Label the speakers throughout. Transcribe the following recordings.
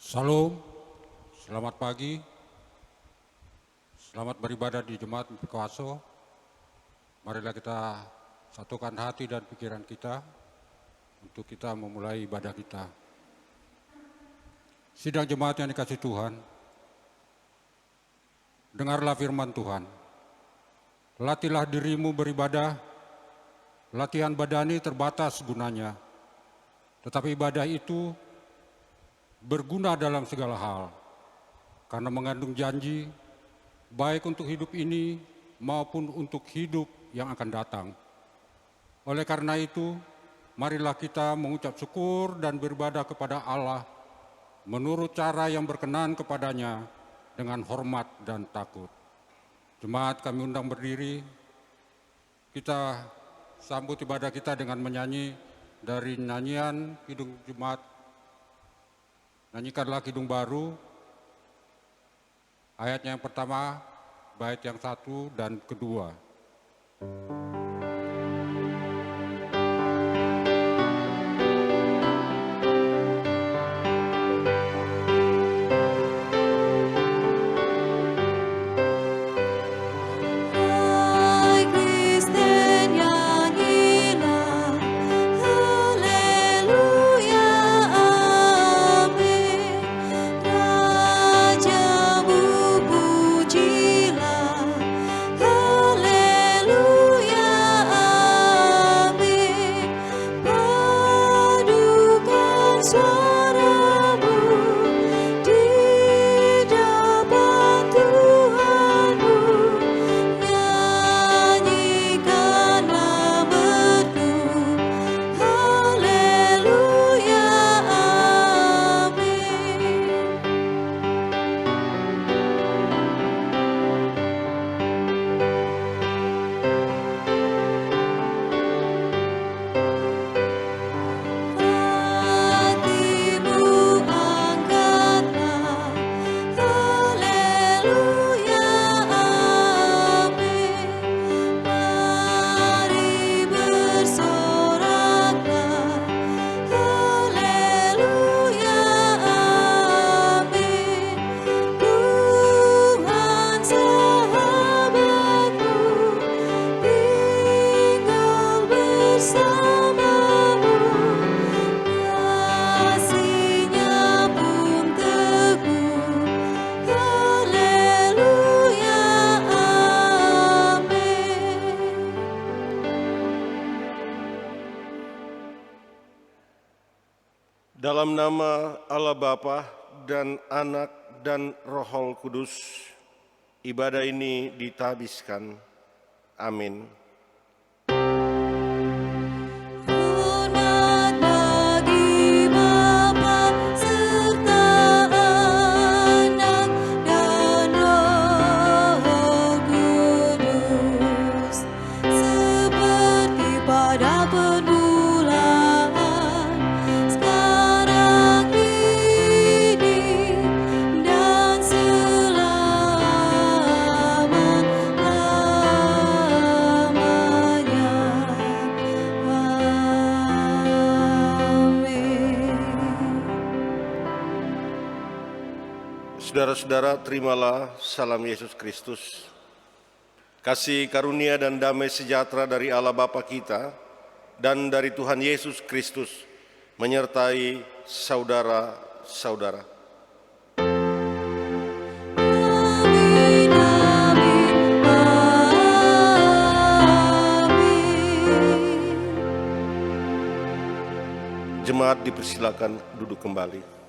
Speaker 1: Salam, selamat pagi, selamat beribadah di Jemaat Pikaso. Marilah kita satukan hati dan pikiran kita untuk kita memulai ibadah kita. Sidang jemaat yang dikasihi Tuhan, dengarlah firman Tuhan. Latihlah dirimu beribadah, latihan badani terbatas gunanya, tetapi ibadah itu berguna dalam segala hal, karena mengandung janji, baik untuk hidup ini maupun untuk hidup yang akan datang. Oleh karena itu, marilah kita mengucap syukur dan beribadah kepada Allah menurut cara yang berkenan kepadanya dengan hormat dan takut. Jemaat kami undang berdiri, kita sambut ibadah kita dengan menyanyi dari nyanyian Kidung Jemaat. Nyanyikanlah Kidung Baru, ayatnya yang pertama, bait yang 1 dan kedua.
Speaker 2: Dalam nama Allah Bapa dan Anak dan Roh Kudus, ibadah ini ditabiskan. Amin. Saudara-saudara, terimalah salam Yesus Kristus. Kasih karunia dan damai sejahtera dari Allah Bapa kita dan dari Tuhan Yesus Kristus menyertai saudara-saudara. Jemaat dipersilakan duduk kembali.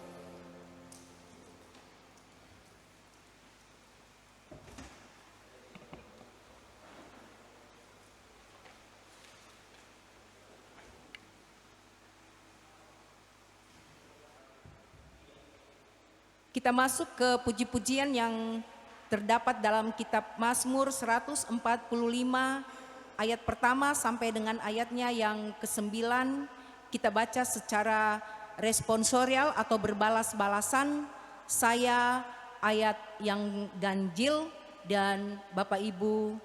Speaker 3: Kita masuk ke puji-pujian yang terdapat dalam kitab Mazmur 145 ayat pertama sampai dengan ayatnya yang ke-9. Kita baca secara responsorial atau berbalas-balasan. Saya ayat yang ganjil dan Bapak Ibu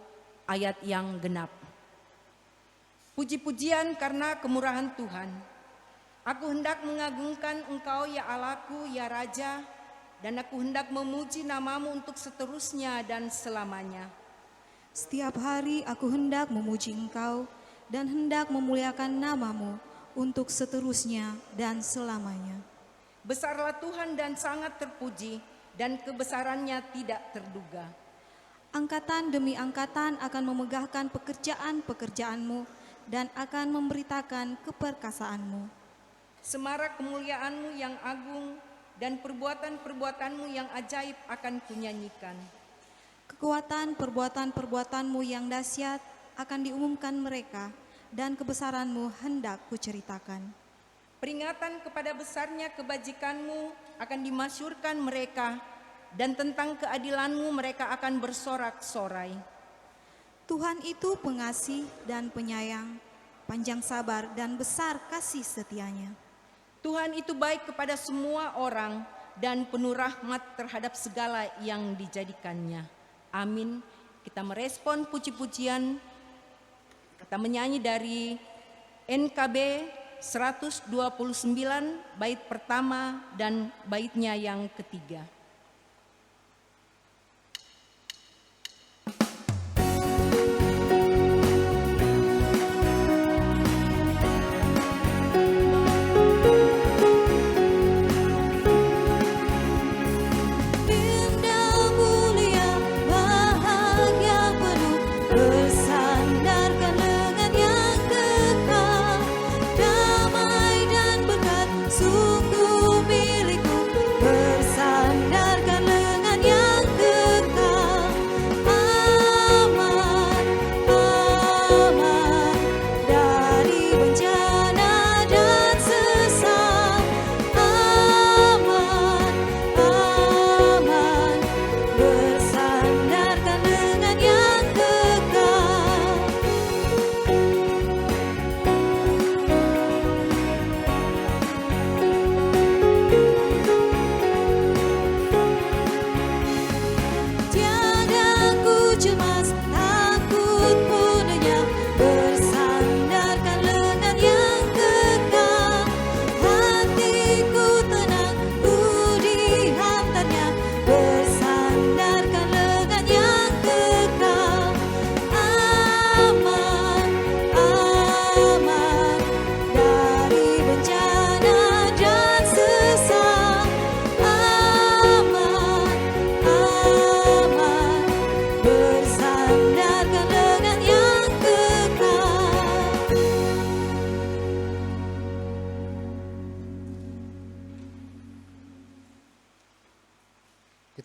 Speaker 3: ayat yang genap. Puji-pujian karena kemurahan Tuhan. Aku hendak mengagungkan Engkau ya Allahku, ya Raja, dan aku hendak memuji namamu untuk seterusnya dan selamanya.
Speaker 4: Setiap hari aku hendak memuji Engkau dan hendak memuliakan namamu untuk seterusnya dan selamanya.
Speaker 3: Besarlah Tuhan dan sangat terpuji, dan kebesarannya tidak terduga.
Speaker 4: Angkatan demi angkatan akan memegahkan pekerjaan-pekerjaanmu dan akan memberitakan keperkasaanmu.
Speaker 3: Semarak kemuliaanmu yang agung dan perbuatan-perbuatanmu yang ajaib akan kunyanyikan.
Speaker 4: Kekuatan perbuatan-perbuatanmu yang dahsyat akan diumumkan mereka, dan kebesaranmu hendak kuceritakan.
Speaker 3: Peringatan kepada besarnya kebajikanmu akan dimasyurkan mereka, dan tentang keadilanmu mereka akan bersorak-sorai.
Speaker 4: Tuhan itu pengasih dan penyayang, panjang sabar dan besar kasih setianya.
Speaker 3: Tuhan itu baik kepada semua orang dan penuh rahmat terhadap segala yang dijadikannya. Amin. Kita merespon puji-pujian, kita menyanyi dari NKB 129 bait pertama dan baitnya yang ketiga.
Speaker 4: Sungguh milikku, bersandarkan lengan yang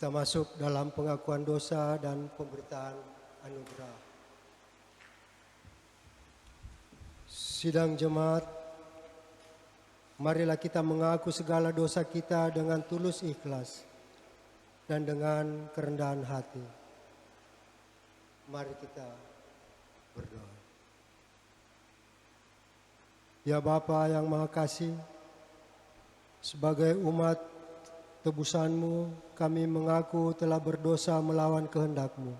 Speaker 5: Kita masuk dalam pengakuan dosa dan pemberitaan anugerah. Sidang jemaat, marilah kita mengaku segala dosa kita dengan tulus ikhlas dan dengan kerendahan hati. Mari kita berdoa. Ya Bapa yang Maha Kasih, sebagai umat tebusan-Mu, kami mengaku telah berdosa melawan kehendak-Mu.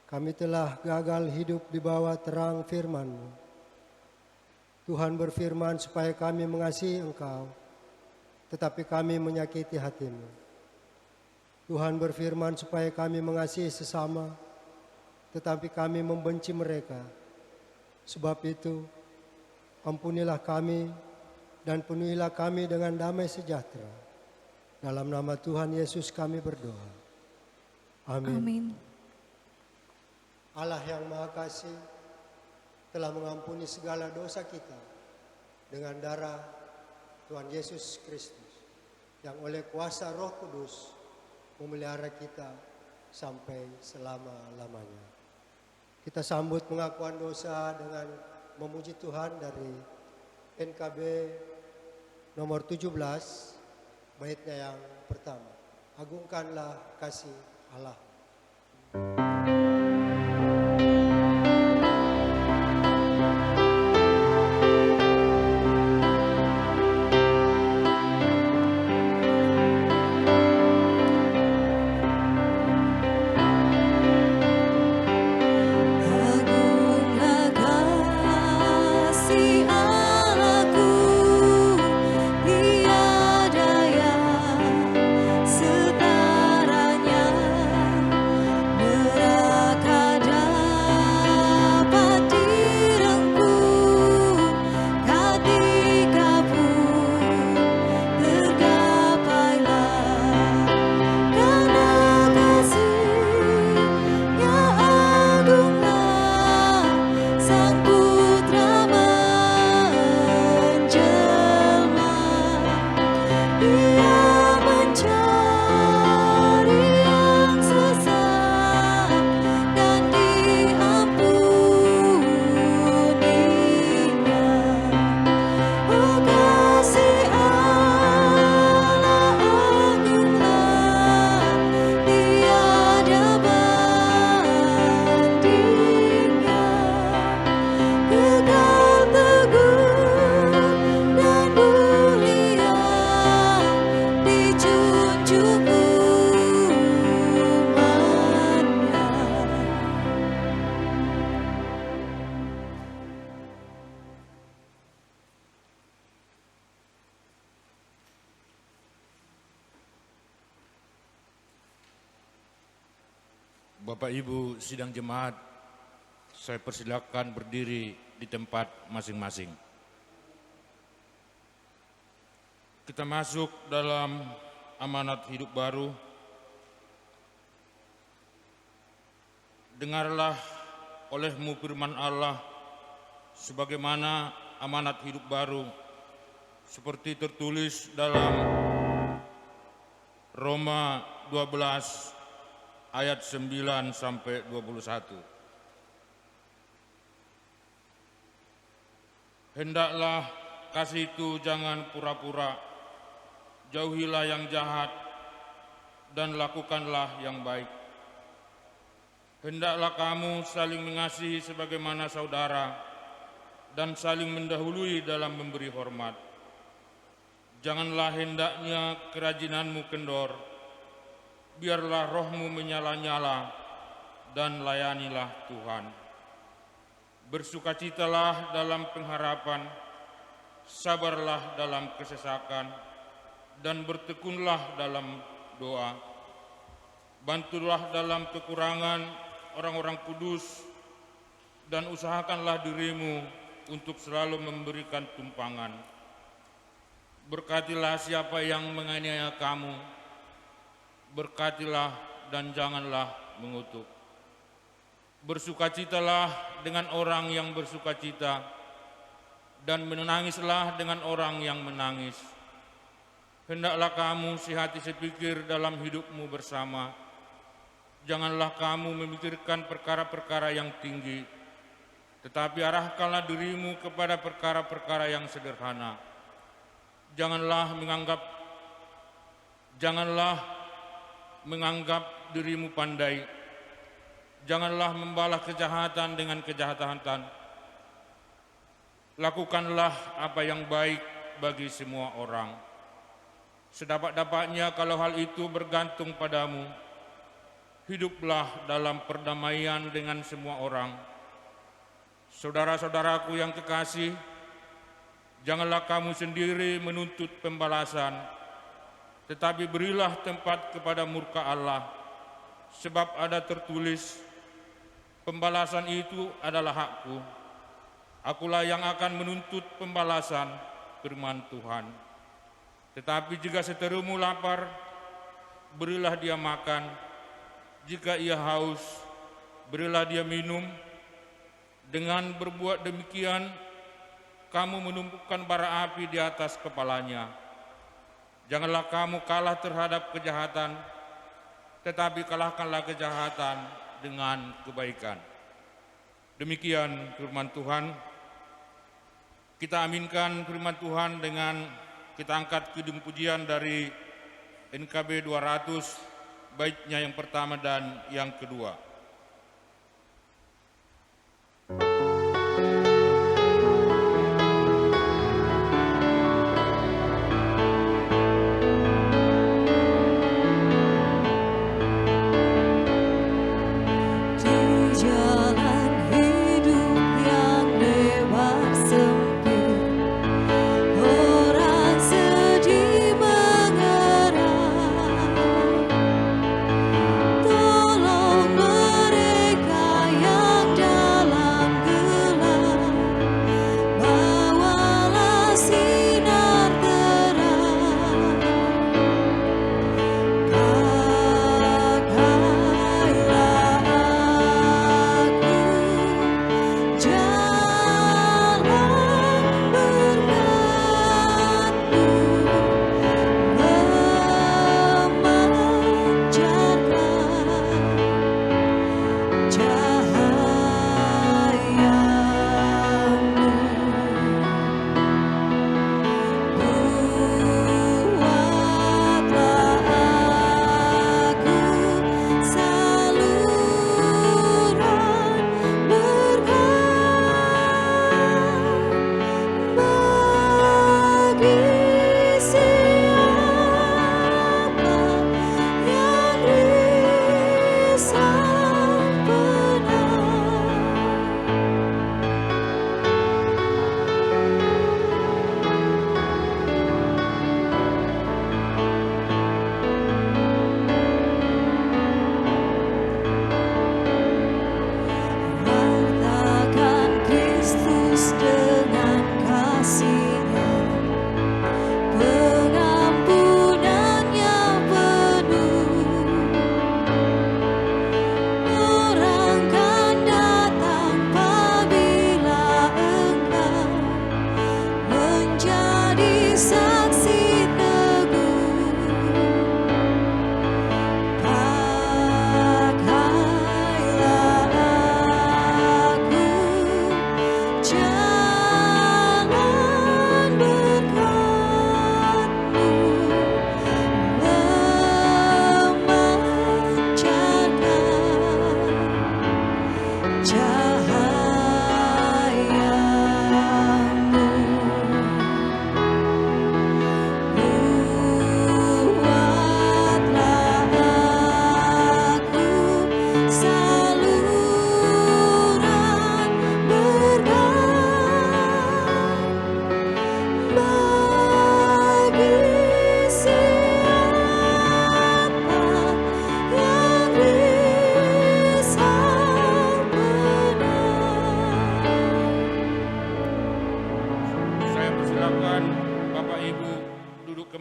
Speaker 5: Kami telah gagal hidup di bawah terang firman-Mu. Tuhan berfirman supaya kami mengasihi Engkau, tetapi kami menyakiti hati-Mu. Tuhan berfirman supaya kami mengasihi sesama, tetapi kami membenci mereka. Sebab itu, ampunilah kami dan penuhilah kami dengan damai sejahtera. Dalam nama Tuhan Yesus kami berdoa. Amin.
Speaker 4: Amin.
Speaker 5: Allah yang Maha Kasih telah mengampuni segala dosa kita dengan darah Tuhan Yesus Kristus yang oleh kuasa Roh Kudus memelihara kita sampai selama-lamanya. Kita sambut pengakuan dosa dengan memuji Tuhan dari NKB nomor 17, baitnya yang pertama. Agungkanlah kasih Allah.
Speaker 4: Agunglah kasih Allahku,
Speaker 6: Bapak Ibu sidang jemaat, saya persilakan berdiri di tempat masing-masing. Kita masuk dalam amanat hidup baru. Dengarlah olehmu firman Allah sebagaimana amanat hidup baru seperti tertulis dalam Roma 12 ayat 9 sampai 21. Hendaklah kasih itu jangan pura-pura, jauhilah yang jahat dan lakukanlah yang baik. Hendaklah kamu saling mengasihi sebagaimana saudara dan saling mendahului dalam memberi hormat. Janganlah hendaknya kerajinanmu kendor, biarlah rohmu menyala-nyala dan layanilah Tuhan. Bersukacitalah dalam pengharapan, sabarlah dalam kesesakan, dan bertekunlah dalam doa. Bantulah dalam kekurangan orang-orang kudus, dan usahakanlah dirimu untuk selalu memberikan tumpangan. Berkatilah siapa yang menganiaya kamu, berkatilah dan janganlah mengutuk. Bersukacitalah dengan orang yang bersukacita, dan menangislah dengan orang yang menangis. Hendaklah kamu sehati sepikir dalam hidupmu bersama. Janganlah kamu memikirkan perkara-perkara yang tinggi, tetapi arahkanlah dirimu kepada perkara-perkara yang sederhana. Janganlah menganggap dirimu pandai. Janganlah membalas kejahatan dengan kejahatan. Lakukanlah apa yang baik bagi semua orang. Sedapat-dapatnya kalau hal itu bergantung padamu, hiduplah dalam perdamaian dengan semua orang. Saudara-saudaraku yang kekasih, janganlah kamu sendiri menuntut pembalasan, tetapi berilah tempat kepada murka Allah, sebab ada tertulis, pembalasan itu adalah hakku. Akulah yang akan menuntut pembalasan, firman Tuhan. Tetapi jika seterumu lapar, berilah dia makan. Jika ia haus, berilah dia minum. Dengan berbuat demikian, kamu menumpukan bara api di atas kepalanya. Janganlah kamu kalah terhadap kejahatan, tetapi kalahkanlah kejahatan dengan kebaikan. Demikian firman Tuhan. Kita aminkan firman Tuhan dengan kita angkat kidung pujian dari NKB 200, baitnya yang pertama dan yang kedua.
Speaker 7: Tolong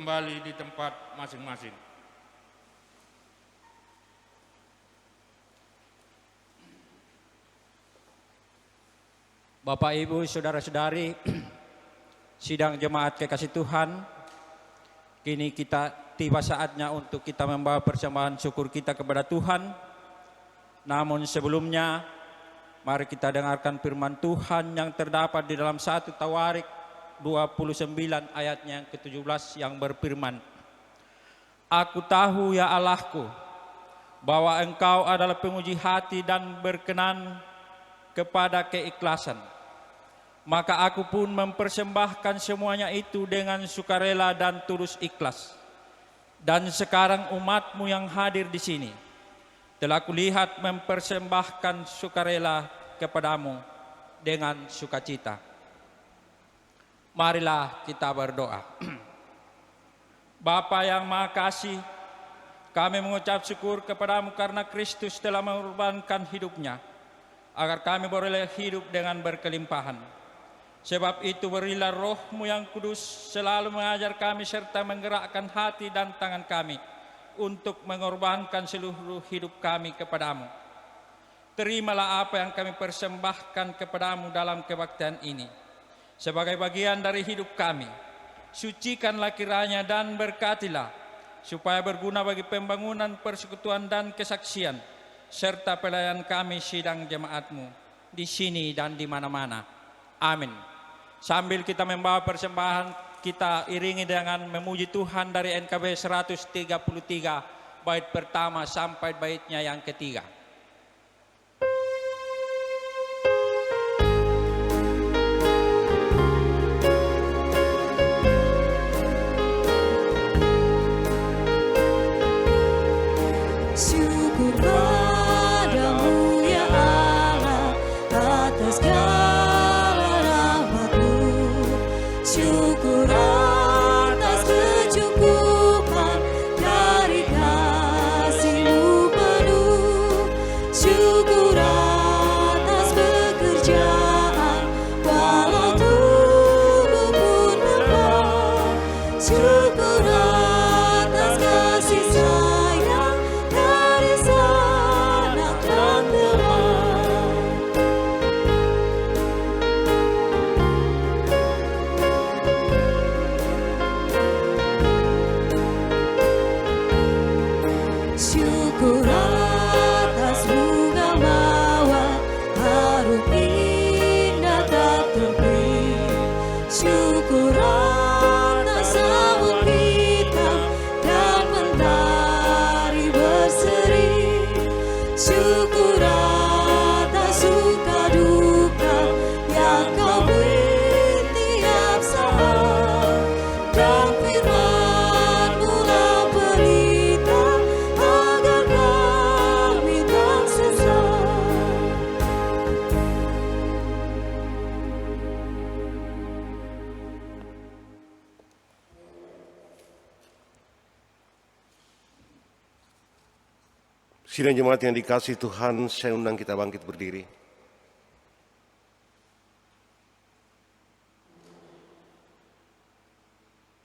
Speaker 6: kembali di tempat masing-masing.
Speaker 7: Bapak, Ibu, Saudara-saudari, sidang jemaat kekasih Tuhan, kini kita tiba saatnya untuk kita membawa persembahan syukur kita kepada Tuhan. Namun sebelumnya, mari kita dengarkan firman Tuhan yang terdapat di dalam 1 Tawarik 29 ayatnya yang ke-17 yang berfirman, Aku tahu ya Allahku, bahwa Engkau adalah penguji hati dan berkenan kepada keikhlasan. Maka aku pun mempersembahkan semuanya itu dengan sukarela dan tulus ikhlas. Dan sekarang umatmu yang hadir di sini telah kulihat mempersembahkan sukarela kepadamu dengan sukacita. Marilah kita berdoa. Bapa yang Maha Kasih, kami mengucap syukur kepadamu karena Kristus telah mengorbankan hidupnya, agar kami boleh hidup dengan berkelimpahan. Sebab itu berilah Roh-Mu yang kudus selalu mengajar kami serta menggerakkan hati dan tangan kami untuk mengorbankan seluruh hidup kami kepadamu. Terimalah apa yang kami persembahkan kepadamu dalam kebaktian ini sebagai bagian dari hidup kami. Sucikanlah kiranya dan berkatilah, supaya berguna bagi pembangunan persekutuan dan kesaksian, serta pelayan kami sidang jemaat-Mu di sini dan di mana-mana. Amin. Sambil kita membawa persembahan, kita iringi dengan memuji Tuhan dari NKB 133, bait pertama sampai baitnya yang ketiga.
Speaker 4: Syukur padamu ya Allah atas segala rahmat-Mu. Syukur atas kecukupan dari kasih-Mu penuh. Syukur atas pekerjaan walau tubuh pun lemah. Syukur atas kasih sayang dari sanak dan teman. Syukur atas bunga mawar harum indah tak terperi. Syukur atas sabun hitam dan mentari berseri. Syukur atas suka duka yang Kau beri tiap saat. Dan firman-Mu lah pelita agar kami tak sesat.
Speaker 2: Sidang jemaat yang dikasihi Tuhan, saya undang kita bangkit berdiri.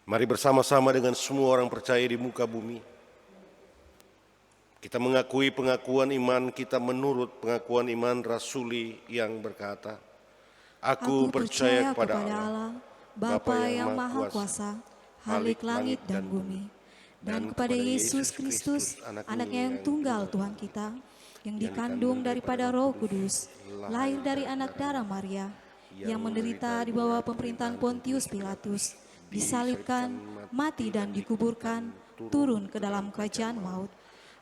Speaker 2: Mari bersama-sama dengan semua orang percaya di muka bumi, kita mengakui pengakuan iman kita menurut pengakuan iman rasuli yang berkata, Aku percaya kepada Allah, Bapa yang Maha Kuasa, Halik langit dan bumi,
Speaker 4: dan kepada Yesus Kristus, anaknya yang tunggal Tuhan kita, yang dikandung daripada Roh Kudus, lahir dari anak darah Maria, yang menderita di bawah pemerintahan Pontius Pilatus, disalibkan, mati dan dikuburkan, turun ke dalam kerajaan maut.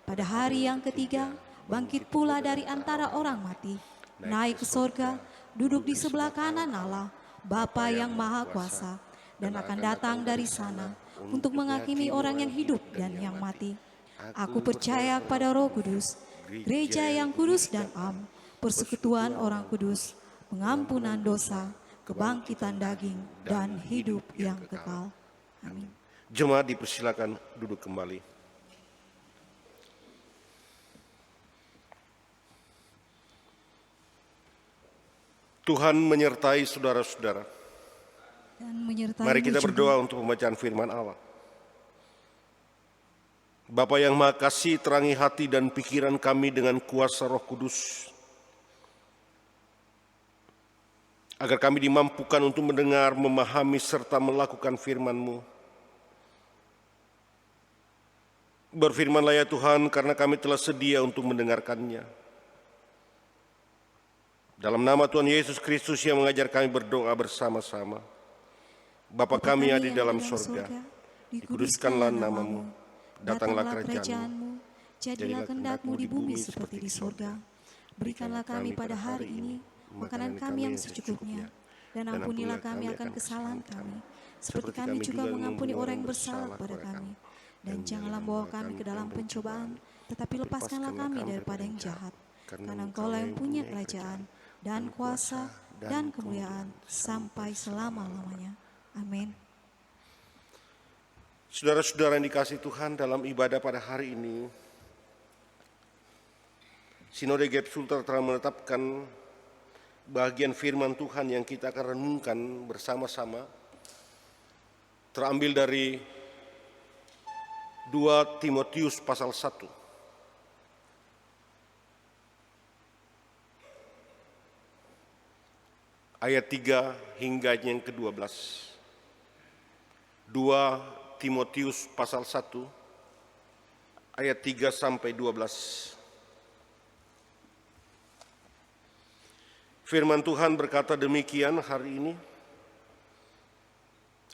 Speaker 4: Pada hari yang ketiga, bangkit pula dari antara orang mati, naik ke sorga, duduk di sebelah kanan Allah, Bapa yang Maha Kuasa, dan akan datang dari sana untuk menghakimi orang yang hidup dan yang mati. Aku percaya kepada Roh Kudus, gereja yang kudus dan am, persekutuan orang kudus, pengampunan dosa, kebangkitan daging, dan hidup yang kekal. Amin.
Speaker 2: Jemaat dipersilakan duduk kembali. Tuhan menyertai saudara-saudara.
Speaker 4: Dan menyertai
Speaker 2: Mari kita
Speaker 4: juga.
Speaker 2: berdoa untuk pembacaan firman Allah. Bapa yang Maha Kasih, terangi hati dan pikiran kami dengan kuasa Roh Kudus, agar kami dimampukan untuk mendengar, memahami, serta melakukan firman-Mu. Berfirmanlah ya Tuhan, karena kami telah sedia untuk mendengarkannya. Dalam nama Tuhan Yesus Kristus yang mengajar kami berdoa bersama-sama. Bapa kami yang ada di dalam sorga, dikuduskanlah nama-Mu, datanglah kerajaan-Mu, jadilah kehendak-Mu di bumi seperti di sorga. Berikanlah kami pada hari ini makanan kami yang secukupnya, dan ampunilah kami akan kesalahan kami, seperti kami juga mengampuni orang yang bersalah kepada kami. Dan janganlah membawa kami ke dalam pencobaan, tetapi lepaskanlah kami daripada yang jahat. Karena Engkau-lah yang punya kerajaan, dan kuasa, dan kemuliaan, sampai selama-lamanya. Amin. Saudara-saudara yang dikasihi Tuhan, dalam ibadah pada hari ini, Sinode GEP Sultra telah menetapkan bagian firman Tuhan yang kita akan renungkan bersama-sama, terambil dari 2 Timotius pasal 1. Ayat 3 hingga yang ke-12. 2 Timotius pasal 1 ayat 3 sampai 12. Firman Tuhan berkata demikian hari ini.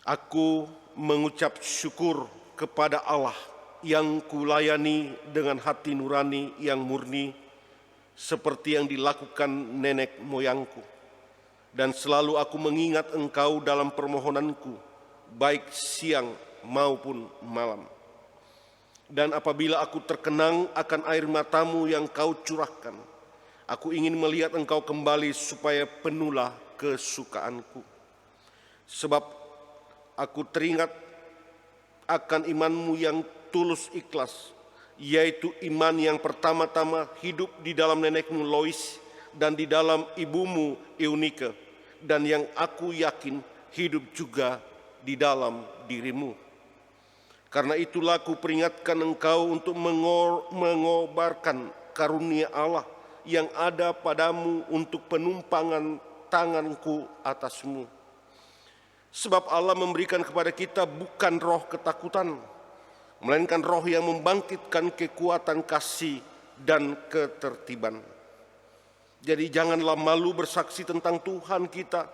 Speaker 2: Aku mengucap syukur kepada Allah yang kulayani dengan hati nurani yang murni, seperti yang dilakukan nenek moyangku. Dan selalu aku mengingat Engkau dalam permohonanku, baik siang maupun malam. Dan apabila aku terkenang akan air matamu yang Kau curahkan, aku ingin melihat Engkau kembali supaya penuhlah kesukaanku. Sebab aku teringat akan imanmu yang tulus ikhlas, yaitu iman yang pertama-tama hidup di dalam nenekmu Lois dan di dalam ibumu Eunike, dan yang aku yakin hidup juga di dalam dirimu. Karena itulah aku peringatkan engkau untuk mengobarkan karunia Allah yang ada padamu untuk penumpangan tanganku atasmu. Sebab Allah memberikan kepada kita bukan roh ketakutan, melainkan roh yang membangkitkan kekuatan kasih dan ketertiban. Jadi janganlah malu bersaksi tentang Tuhan kita,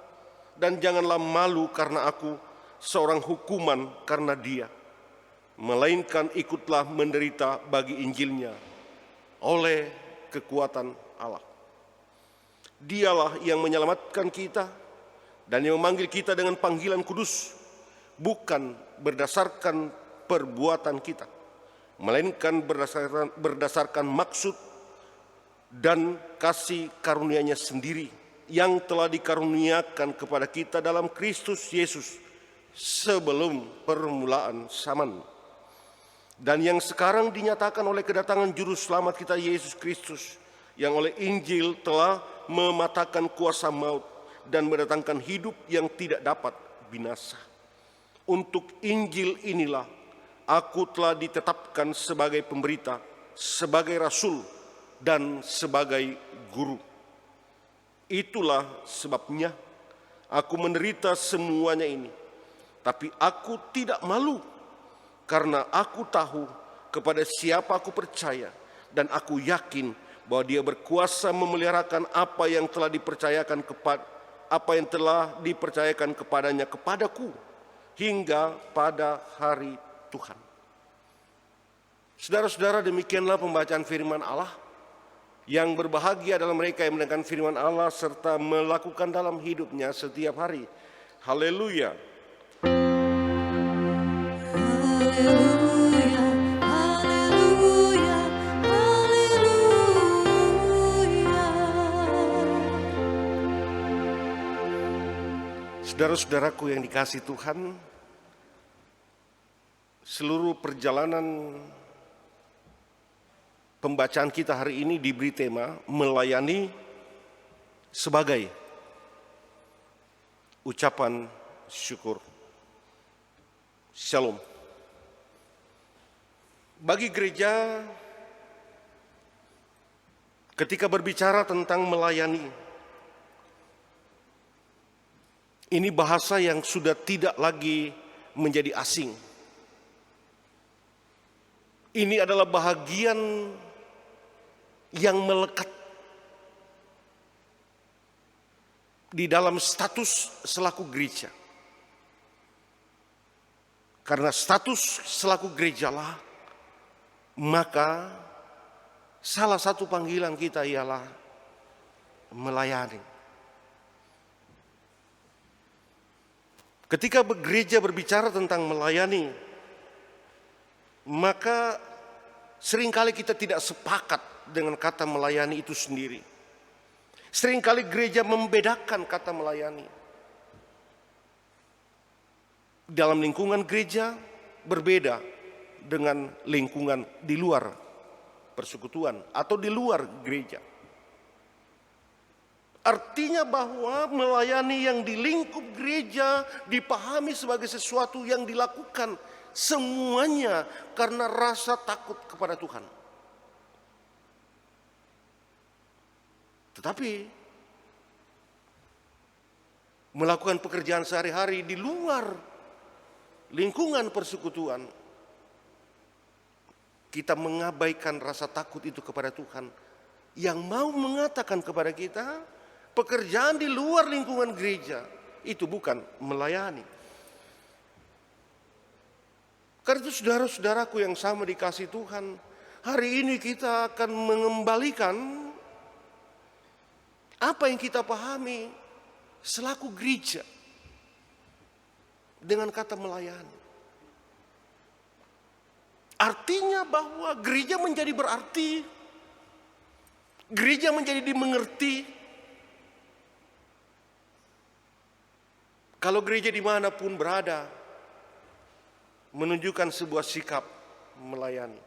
Speaker 2: dan janganlah malu karena aku seorang hukuman karena Dia, melainkan ikutlah menderita bagi Injilnya oleh kekuatan Allah. Dialah yang menyelamatkan kita dan yang memanggil kita dengan panggilan kudus, bukan berdasarkan perbuatan kita, melainkan berdasarkan maksud dan kasih karunia-Nya sendiri yang telah dikaruniakan kepada kita dalam Kristus Yesus sebelum permulaan zaman, dan yang sekarang dinyatakan oleh kedatangan Juru Selamat kita Yesus Kristus, yang oleh Injil telah mematahkan kuasa maut dan mendatangkan hidup yang tidak dapat binasa. Untuk Injil inilah aku telah ditetapkan sebagai pemberita, sebagai rasul, dan sebagai guru. Itulah sebabnya aku menderita semuanya ini. Tapi aku tidak malu, karena aku tahu kepada siapa aku percaya, dan aku yakin bahwa Dia berkuasa memeliharakan apa yang telah dipercayakan kepadanya kepadaku hingga pada hari Tuhan. Saudara-saudara, demikianlah pembacaan firman Allah. Yang berbahagia adalah mereka yang mendengarkan firman Allah serta melakukan dalam hidupnya setiap hari. Haleluya.
Speaker 4: Haleluya, haleluya, haleluya.
Speaker 2: Saudara-saudaraku yang dikasihi Tuhan, seluruh perjalanan pembacaan kita hari ini diberi tema melayani sebagai ucapan syukur. Shalom. Bagi gereja, ketika berbicara tentang melayani, ini bahasa yang sudah tidak lagi menjadi asing. Ini adalah bahagian yang melekat di dalam status selaku gereja. Karena status selaku gerejalah, maka salah satu panggilan kita ialah melayani. Ketika gereja berbicara tentang melayani, maka seringkali kita tidak sepakat dengan kata melayani itu sendiri. Seringkali gereja membedakan kata melayani. Dalam lingkungan gereja berbeda dengan lingkungan di luar persekutuan atau di luar gereja. Artinya bahwa melayani yang di lingkup gereja dipahami sebagai sesuatu yang dilakukan semuanya karena rasa takut kepada Tuhan. Tetapi melakukan pekerjaan sehari-hari di luar lingkungan persekutuan, kita mengabaikan rasa takut itu kepada Tuhan yang mau mengatakan kepada kita, pekerjaan di luar lingkungan gereja itu bukan melayani. Karena itu saudara-saudaraku yang sama dikasih Tuhan, hari ini kita akan mengembalikan apa yang kita pahami selaku gereja dengan kata melayani. Artinya bahwa gereja menjadi berarti, gereja menjadi dimengerti kalau gereja dimanapun berada menunjukkan sebuah sikap melayani.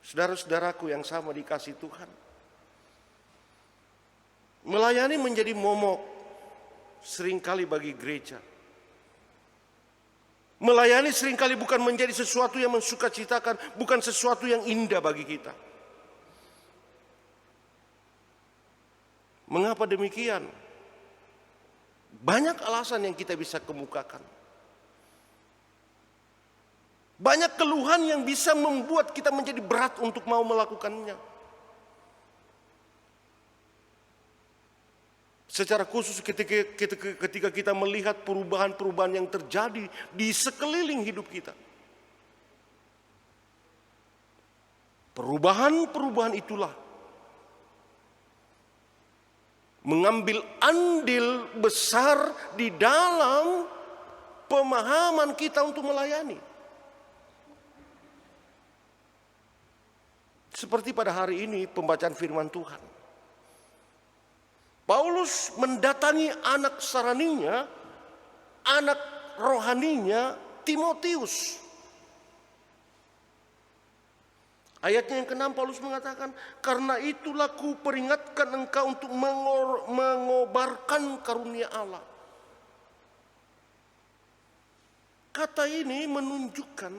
Speaker 2: Saudara-saudaraku yang sama dikasih Tuhan, melayani menjadi momok seringkali bagi gereja. Melayani seringkali bukan menjadi sesuatu yang mensukacitakan, bukan sesuatu yang indah bagi kita. Mengapa demikian? Banyak alasan yang kita bisa kemukakan. Banyak keluhan yang bisa membuat kita menjadi berat untuk mau melakukannya. Secara khusus ketika kita melihat perubahan-perubahan yang terjadi di sekeliling hidup kita. Perubahan-perubahan itulah mengambil andil besar di dalam pemahaman kita untuk melayani. Seperti pada hari ini pembacaan firman Tuhan. Paulus mendatangi anak saraninya, anak rohaninya Timotius. Ayatnya yang ke-6 Paulus mengatakan, karena itulah ku peringatkan engkau untuk mengobarkan karunia Allah. Kata ini menunjukkan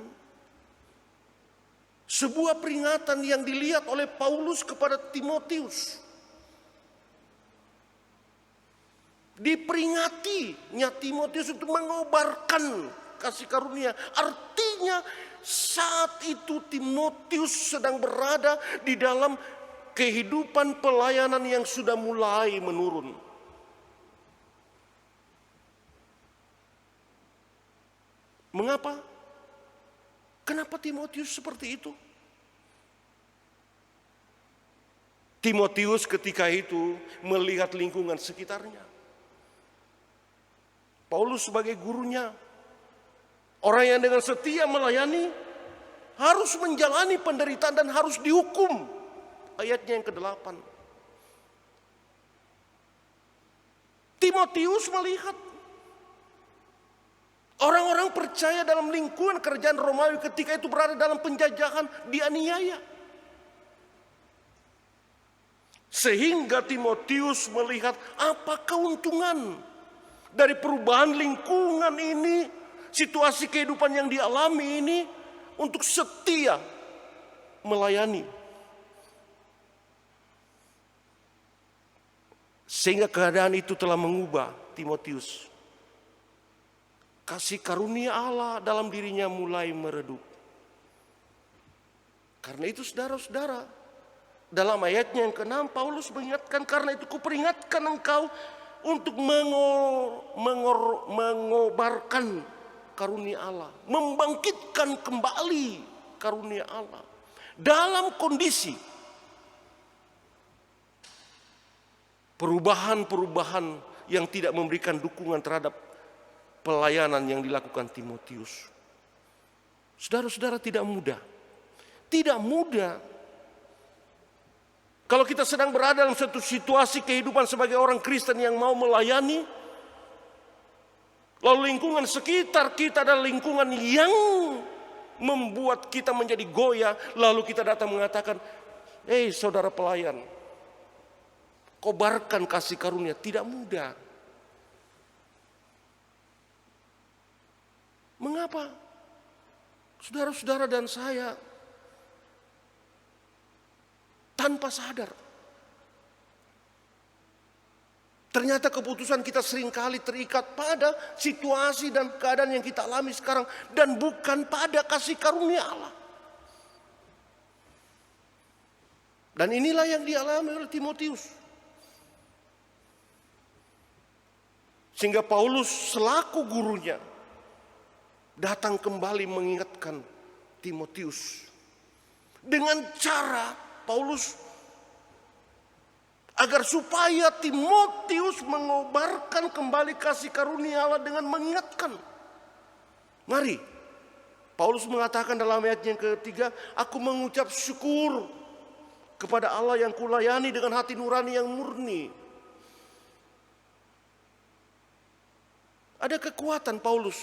Speaker 2: sebuah peringatan yang dilihat oleh Paulus kepada Timotius. Diperingatinya Timotius untuk mengobarkan kasih karunia. Artinya saat itu Timotius sedang berada di dalam kehidupan pelayanan yang sudah mulai menurun. Mengapa? Kenapa Timotius seperti itu? Timotius ketika itu melihat lingkungan sekitarnya. Paulus sebagai gurunya, orang yang dengan setia melayani harus menjalani penderitaan dan harus dihukum. Ayatnya yang ke-8. Timotius melihat orang-orang percaya dalam lingkungan kerajaan Romawi ketika itu berada dalam penjajahan, dianiaya. Sehingga Timotius melihat apa keuntungan dari perubahan lingkungan ini, situasi kehidupan yang dialami ini, untuk setia melayani. Sehingga keadaan itu telah mengubah Timotius. Kasih karunia Allah dalam dirinya mulai meredup. Karena itu saudara-saudara, dalam ayatnya yang ke-6 Paulus mengingatkan, karena itu kuperingatkan engkau untuk mengobarkan karunia Allah, membangkitkan kembali karunia Allah dalam kondisi perubahan-perubahan yang tidak memberikan dukungan terhadap pelayanan yang dilakukan Timotius. Saudara-saudara, tidak mudah. Tidak mudah. Kalau kita sedang berada dalam suatu situasi kehidupan sebagai orang Kristen yang mau melayani, lalu lingkungan sekitar kita adalah lingkungan yang membuat kita menjadi goyah, lalu kita datang mengatakan, saudara pelayan, kobarkan kasih karunia. Tidak mudah. Mengapa? Saudara-saudara dan saya tanpa sadar, ternyata keputusan kita seringkali terikat pada situasi dan keadaan yang kita alami sekarang, dan bukan pada kasih karunia Allah. Dan inilah yang dialami oleh Timotius. Sehingga Paulus selaku gurunya datang kembali mengingatkan Timotius dengan cara Paulus agar supaya Timotius mengobarkan kembali kasih karunia Allah dengan mengingatkan. Mari, Paulus mengatakan dalam ayat yang ke-3, aku mengucap syukur kepada Allah yang kulayani dengan hati nurani yang murni. Ada kekuatan Paulus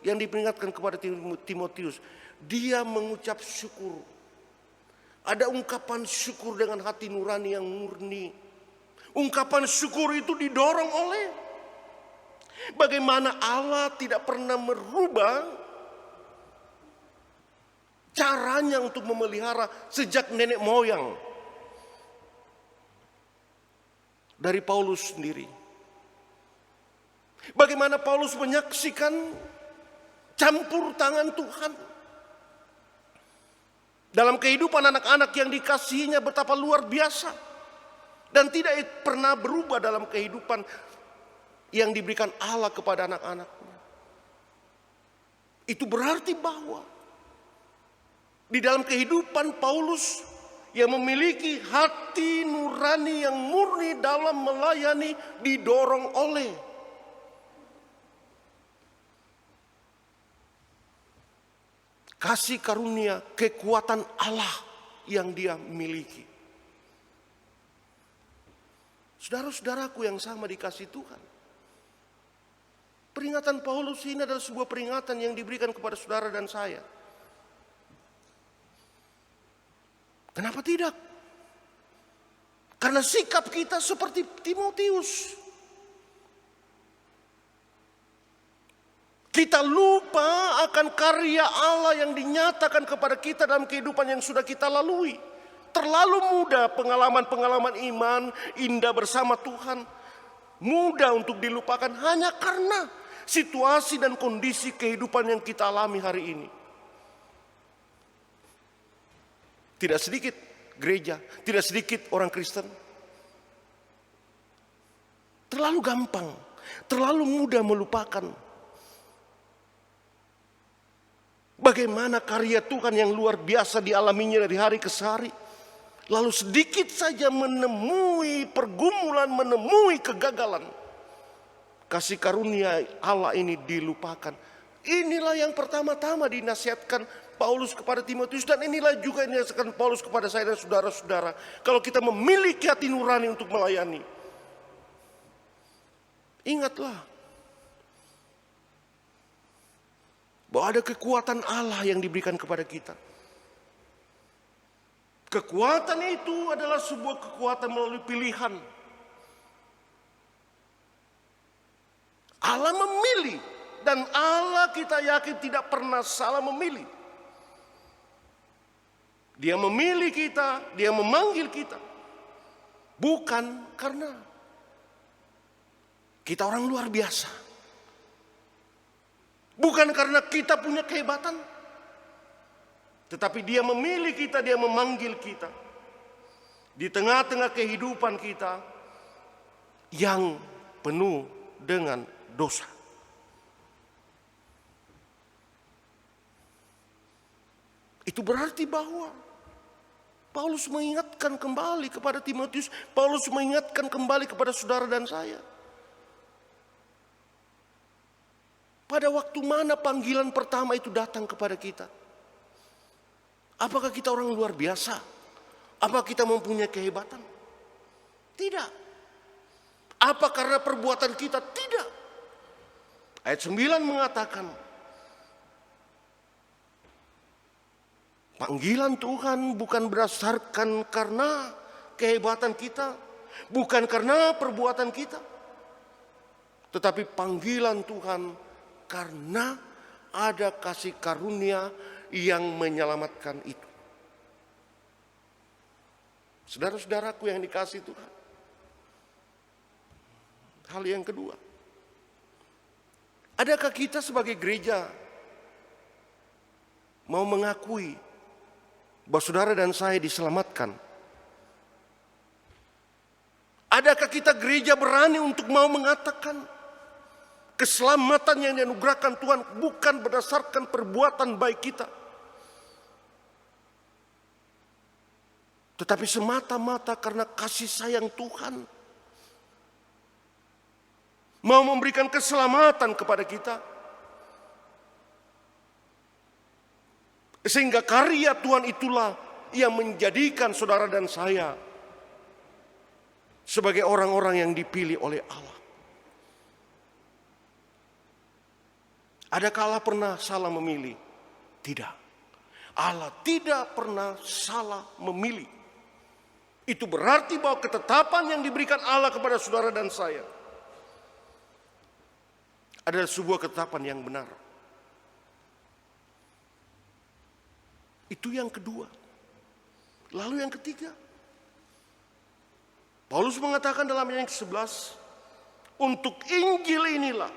Speaker 2: yang diperingatkan kepada Timotius. Dia mengucap syukur. Ada ungkapan syukur dengan hati nurani yang murni. Ungkapan syukur itu didorong oleh bagaimana Allah tidak pernah merubah caranya untuk memelihara sejak nenek moyang dari Paulus sendiri. Bagaimana Paulus menyaksikan campur tangan Tuhan dalam kehidupan anak-anak yang dikasihinya betapa luar biasa. Dan tidak pernah berubah dalam kehidupan yang diberikan Allah kepada anak-anaknya. Itu berarti bahwa di dalam kehidupan Paulus yang memiliki hati nurani yang murni dalam melayani didorong oleh kasih karunia, kekuatan Allah yang dia miliki. Saudara-saudaraku yang sama dikasih Tuhan, peringatan Paulus ini adalah sebuah peringatan yang diberikan kepada saudara dan saya. Kenapa tidak? Karena sikap kita seperti Timotius. Kita lupa akan karya Allah yang dinyatakan kepada kita dalam kehidupan yang sudah kita lalui. Terlalu mudah pengalaman-pengalaman iman indah bersama Tuhan mudah untuk dilupakan hanya karena situasi dan kondisi kehidupan yang kita alami hari ini. Tidak sedikit gereja, tidak sedikit orang Kristen terlalu gampang, terlalu mudah melupakan bagaimana karya Tuhan yang luar biasa dialaminya dari hari ke hari. Lalu sedikit saja menemui pergumulan, menemui kegagalan, kasih karunia Allah ini dilupakan. Inilah yang pertama-tama dinasihatkan Paulus kepada Timotius, dan inilah juga yang dinasihatkan Paulus kepada saya dan saudara-saudara. Kalau kita memiliki hati nurani untuk melayani, ingatlah bahwa ada kekuatan Allah yang diberikan kepada kita. Kekuatan itu adalah sebuah kekuatan melalui pilihan. Allah memilih, dan Allah kita yakin tidak pernah salah memilih. Dia memilih kita, dia memanggil kita. Bukan karena kita orang luar biasa. Bukan karena kita punya kehebatan. Tetapi dia memilih kita, dia memanggil kita. Di tengah-tengah kehidupan kita yang penuh dengan dosa. Itu berarti bahwa Paulus mengingatkan kembali kepada Timotius, Paulus mengingatkan kembali kepada saudara dan saya. Pada waktu mana panggilan pertama itu datang kepada kita? Apakah kita orang luar biasa? Apa kita mempunyai kehebatan? Tidak. Apa karena perbuatan kita? Tidak. Ayat 9 mengatakan, panggilan Tuhan bukan berdasarkan karena kehebatan kita, bukan karena perbuatan kita. Tetapi panggilan Tuhan karena ada kasih karunia yang menyelamatkan itu. Saudara-saudaraku yang dikasihi Tuhan. Hal yang kedua. Adakah kita sebagai gereja mau mengakui bahwa saudara dan saya diselamatkan? Adakah kita gereja berani untuk mau mengatakan keselamatan yang dianugerahkan Tuhan bukan berdasarkan perbuatan baik kita, tetapi semata-mata karena kasih sayang Tuhan mau memberikan keselamatan kepada kita? Sehingga karya Tuhan itulah yang menjadikan saudara dan saya sebagai orang-orang yang dipilih oleh Allah. Adakah Allah pernah salah memilih? Tidak. Allah tidak pernah salah memilih. Itu berarti bahwa ketetapan yang diberikan Allah kepada saudara dan saya adalah sebuah ketetapan yang benar. Itu yang kedua. Lalu yang ketiga, Paulus mengatakan dalam ayat yang ke-11, untuk Injil inilah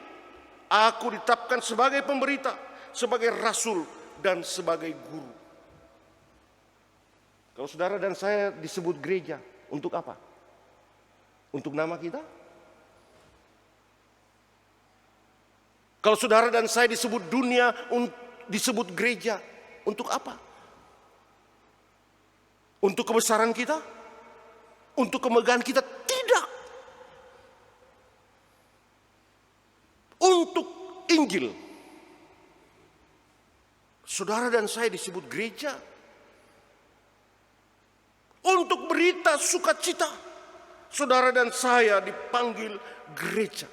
Speaker 2: aku ditetapkan sebagai pemberita, sebagai rasul, dan sebagai guru. Kalau saudara dan saya disebut gereja, untuk apa? Untuk nama kita? Kalau saudara dan saya disebut dunia, disebut gereja, untuk apa? Untuk kebesaran kita? Untuk kemegahan kita? Tidak. Untuk Injil. Saudara dan saya disebut gereja. Untuk berita sukacita. Saudara dan saya dipanggil gereja.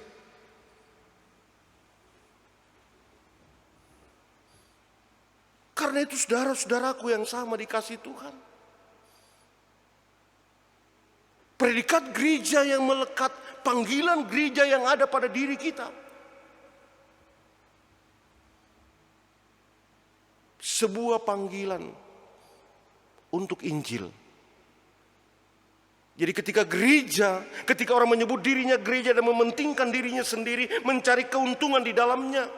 Speaker 2: Karena itu saudara-saudaraku yang sama dikasihi Tuhan. Predikat gereja yang melekat, panggilan gereja yang ada pada diri kita. Sebuah panggilan untuk Injil. Jadi ketika orang menyebut dirinya gereja dan mementingkan dirinya sendiri, mencari keuntungan di dalamnya,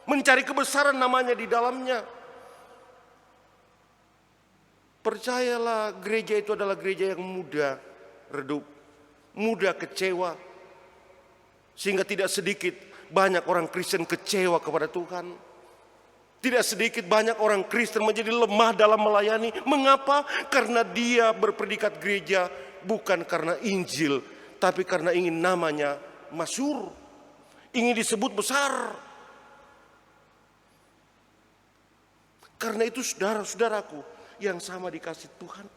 Speaker 2: mencari kebesaran namanya di dalamnya. Percayalah, gereja itu adalah gereja yang mudah redup, mudah kecewa. Sehingga tidak sedikit banyak orang Kristen kecewa kepada Tuhan. Tidak sedikit banyak orang Kristen menjadi lemah dalam melayani. Mengapa? Karena dia berpredikat gereja bukan karena Injil, tapi karena ingin namanya masyhur, ingin disebut besar. Karena itu saudara-saudaraku yang sama dikasih Tuhan,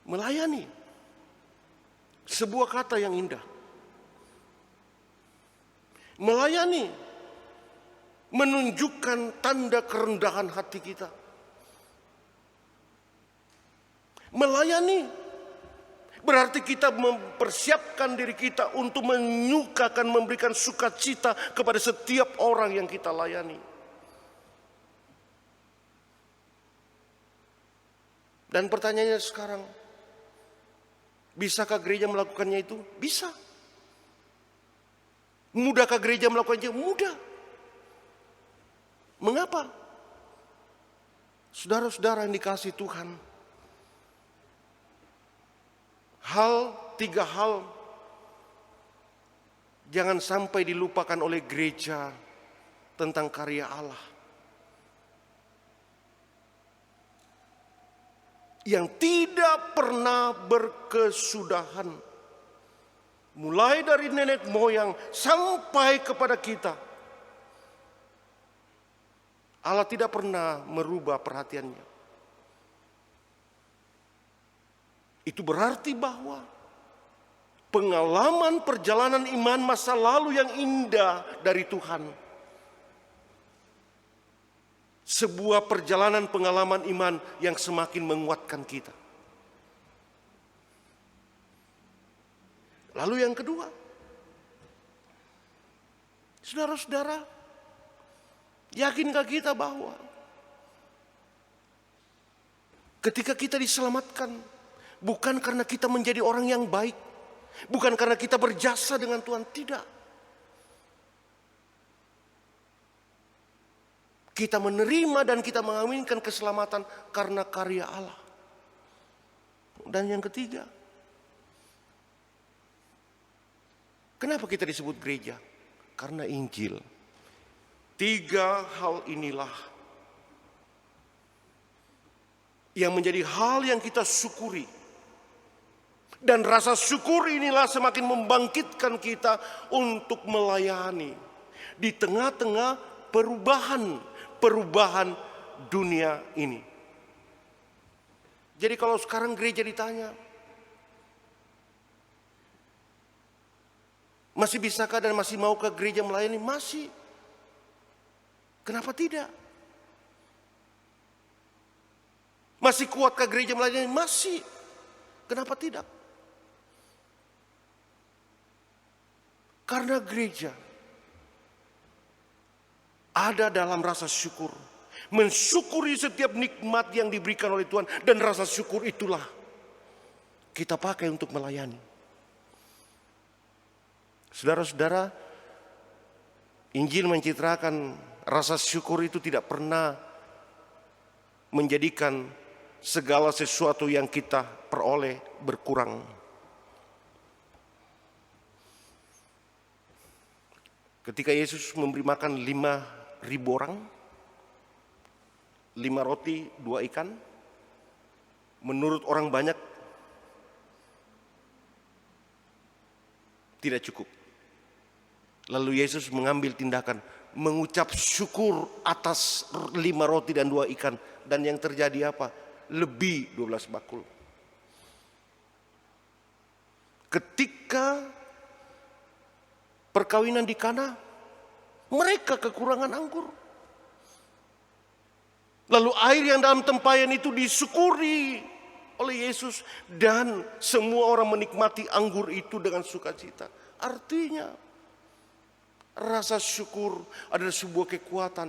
Speaker 2: melayani sebuah kata yang indah. Melayani menunjukkan tanda kerendahan hati kita. Melayani berarti kita mempersiapkan diri kita untuk menyukakan, memberikan sukacita kepada setiap orang yang kita layani. Dan pertanyaannya sekarang, bisakah gereja melakukannya itu? Bisa. Mudahkah gereja melakukannya? Mudah. Mengapa? Saudara-saudara yang dikasihi Tuhan, tiga hal jangan sampai dilupakan oleh gereja tentang karya Allah. Yang tidak pernah berkesudahan. Mulai dari nenek moyang sampai kepada kita. Allah tidak pernah merubah perhatiannya. Itu berarti bahwa pengalaman perjalanan iman masa lalu yang indah dari Tuhan, sebuah perjalanan pengalaman iman yang semakin menguatkan kita. Lalu yang kedua, saudara-saudara, yakinkah kita bahwa ketika kita diselamatkan, bukan karena kita menjadi orang yang baik, bukan karena kita berjasa dengan Tuhan, tidak. Kita menerima dan kita mengaminkan keselamatan karena karya Allah. Dan yang ketiga, kenapa kita disebut gereja? Karena Injil. Tiga hal inilah yang menjadi hal yang kita syukuri. Dan rasa syukur inilah semakin membangkitkan kita untuk melayani di tengah-tengah perubahan dunia ini. Jadi kalau sekarang gereja ditanya, masih bisakah dan masih maukah gereja melayani? Masih. Kenapa tidak? Masih kuatkah gereja melayani? Masih. Kenapa tidak? Karena gereja ada dalam rasa syukur. Mensyukuri setiap nikmat yang diberikan oleh Tuhan. Dan rasa syukur itulah kita pakai untuk melayani. Saudara-saudara, Injil mencitrakan rasa syukur itu tidak pernah menjadikan segala sesuatu yang kita peroleh berkurang. Ketika Yesus memberi makan 5.000 orang, 5 roti, 2 ikan, menurut orang banyak tidak cukup. Lalu Yesus mengambil tindakan, mengucap syukur atas 5 roti dan 2 ikan. Dan yang terjadi apa? Lebih 12 bakul. Ketika perkawinan di Kana, mereka kekurangan anggur. Lalu air yang dalam tempayan itu disyukuri oleh Yesus. Dan semua orang menikmati anggur itu dengan sukacita. Artinya, rasa syukur adalah sebuah kekuatan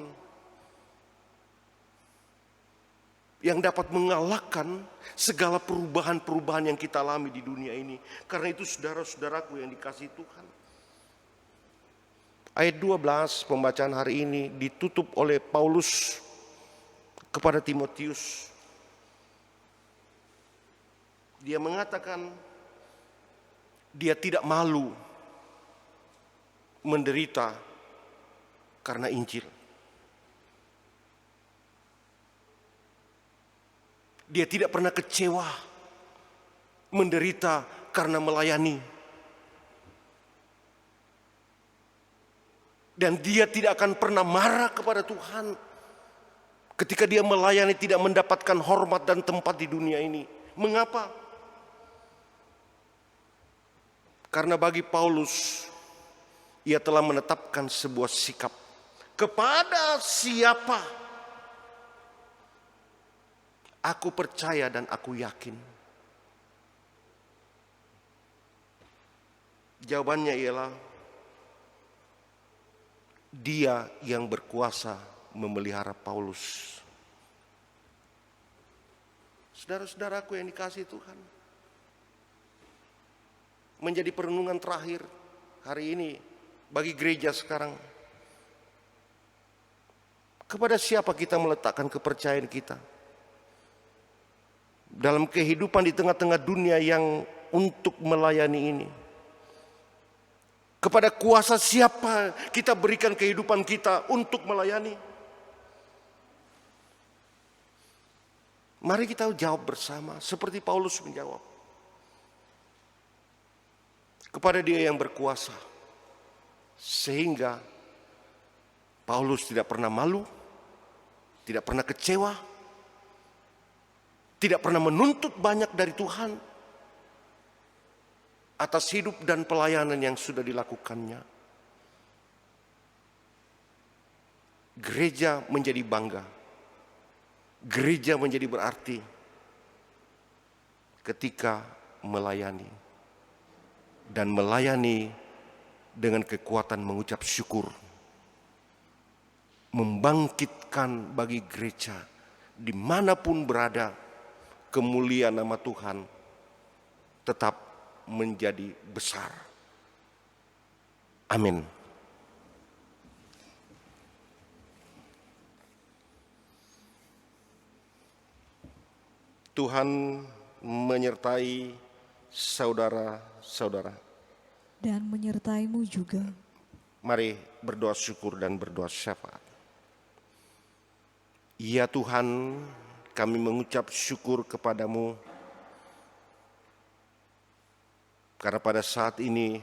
Speaker 2: yang dapat mengalahkan segala perubahan-perubahan yang kita alami di dunia ini. Karena itu saudara-saudaraku yang dikasihi Tuhan. Ayat 12 pembacaan hari ini ditutup oleh Paulus kepada Timotius. Dia mengatakan dia tidak malu menderita karena Injil. Dia tidak pernah kecewa menderita karena melayani. Dan dia tidak akan pernah marah kepada Tuhan ketika dia melayani tidak mendapatkan hormat dan tempat di dunia ini. Mengapa? Karena bagi Paulus, ia telah menetapkan sebuah sikap. Kepada siapa aku percaya dan aku yakin? Jawabannya ialah Dia yang berkuasa memelihara Paulus. Saudara-saudaraku yang dikasihi Tuhan, menjadi perenungan terakhir hari ini bagi gereja sekarang. Kepada siapa kita meletakkan kepercayaan kita? Dalam kehidupan di tengah-tengah dunia yang untuk melayani ini. Kepada kuasa siapa kita berikan kehidupan kita untuk melayani? Mari kita jawab bersama seperti Paulus menjawab. Kepada Dia yang berkuasa. Sehingga Paulus tidak pernah malu, tidak pernah kecewa, tidak pernah menuntut banyak dari Tuhan atas hidup dan pelayanan yang sudah dilakukannya. Gereja menjadi bangga. Gereja menjadi berarti ketika melayani. Dan melayani dengan kekuatan mengucap syukur. Membangkitkan bagi gereja dimanapun berada, kemuliaan nama Tuhan tetap menjadi besar. Amin. Tuhan menyertai saudara-saudara.
Speaker 4: Dan menyertaimu juga.
Speaker 2: Mari berdoa syukur dan berdoa syafaat. Ya Tuhan, kami mengucap syukur kepadamu. Karena pada saat ini,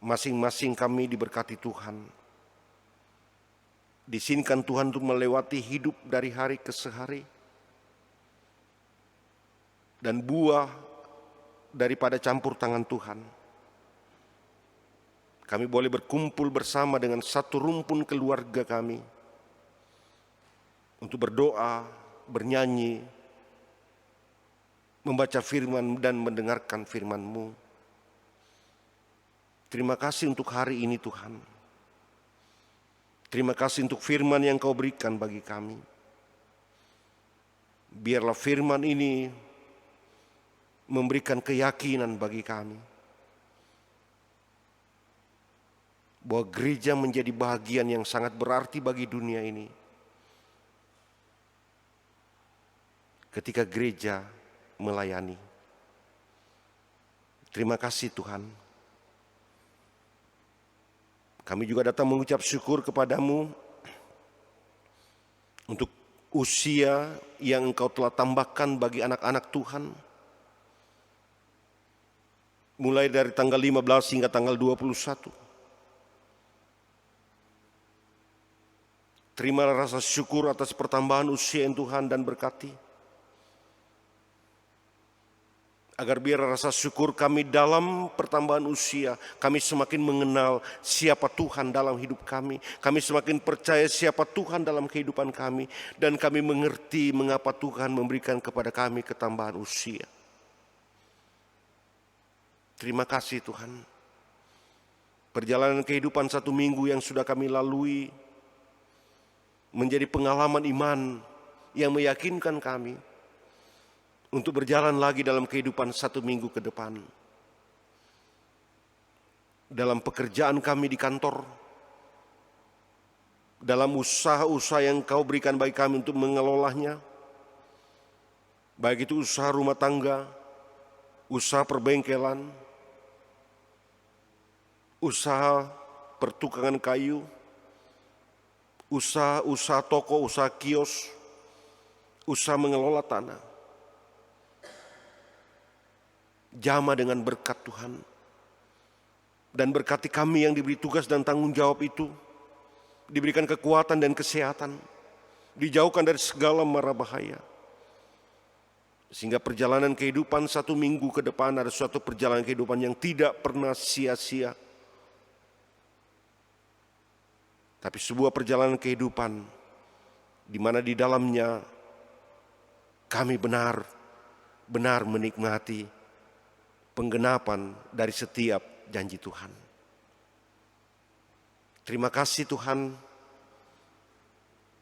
Speaker 2: masing-masing kami diberkati Tuhan. Diizinkan Tuhan untuk melewati hidup dari hari ke hari. Dan buah daripada campur tangan Tuhan. Kami boleh berkumpul bersama dengan satu rumpun keluarga kami. Untuk berdoa, bernyanyi, membaca firman dan mendengarkan firman-Mu. Terima kasih untuk hari ini Tuhan. Terima kasih untuk firman yang Kau berikan bagi kami. Biarlah firman ini memberikan keyakinan bagi kami. Bahwa gereja menjadi bahagian yang sangat berarti bagi dunia ini. Ketika gereja melayani. Terima kasih Tuhan. Kami juga datang mengucap syukur kepadamu untuk usia yang Engkau telah tambahkan bagi anak-anak Tuhan. Mulai dari tanggal 15 hingga tanggal 21. Terimalah rasa syukur atas pertambahan usia yang Tuhan dan berkati. Agar biar rasa syukur kami dalam pertambahan usia, kami semakin mengenal siapa Tuhan dalam hidup kami. Kami semakin percaya siapa Tuhan dalam kehidupan kami. Dan kami mengerti mengapa Tuhan memberikan kepada kami ketambahan usia. Terima kasih Tuhan. Perjalanan kehidupan 1 minggu yang sudah kami lalui menjadi pengalaman iman yang meyakinkan kami untuk berjalan lagi dalam kehidupan 1 minggu ke depan. Dalam pekerjaan kami di kantor, dalam usaha-usaha yang Kau berikan bagi kami untuk mengelolanya, baik itu usaha rumah tangga, usaha perbengkelan, usaha pertukangan kayu, usaha toko, usaha kios, usaha mengelola tanah. Jamah dengan berkat Tuhan. Dan berkati kami yang diberi tugas dan tanggung jawab itu. Diberikan kekuatan dan kesehatan. Dijauhkan dari segala mara bahaya. Sehingga perjalanan kehidupan 1 minggu ke depan ada suatu perjalanan kehidupan yang tidak pernah sia-sia. Tapi sebuah perjalanan kehidupan di mana di dalamnya kami benar-benar menikmati penggenapan dari setiap janji Tuhan. Terima kasih Tuhan.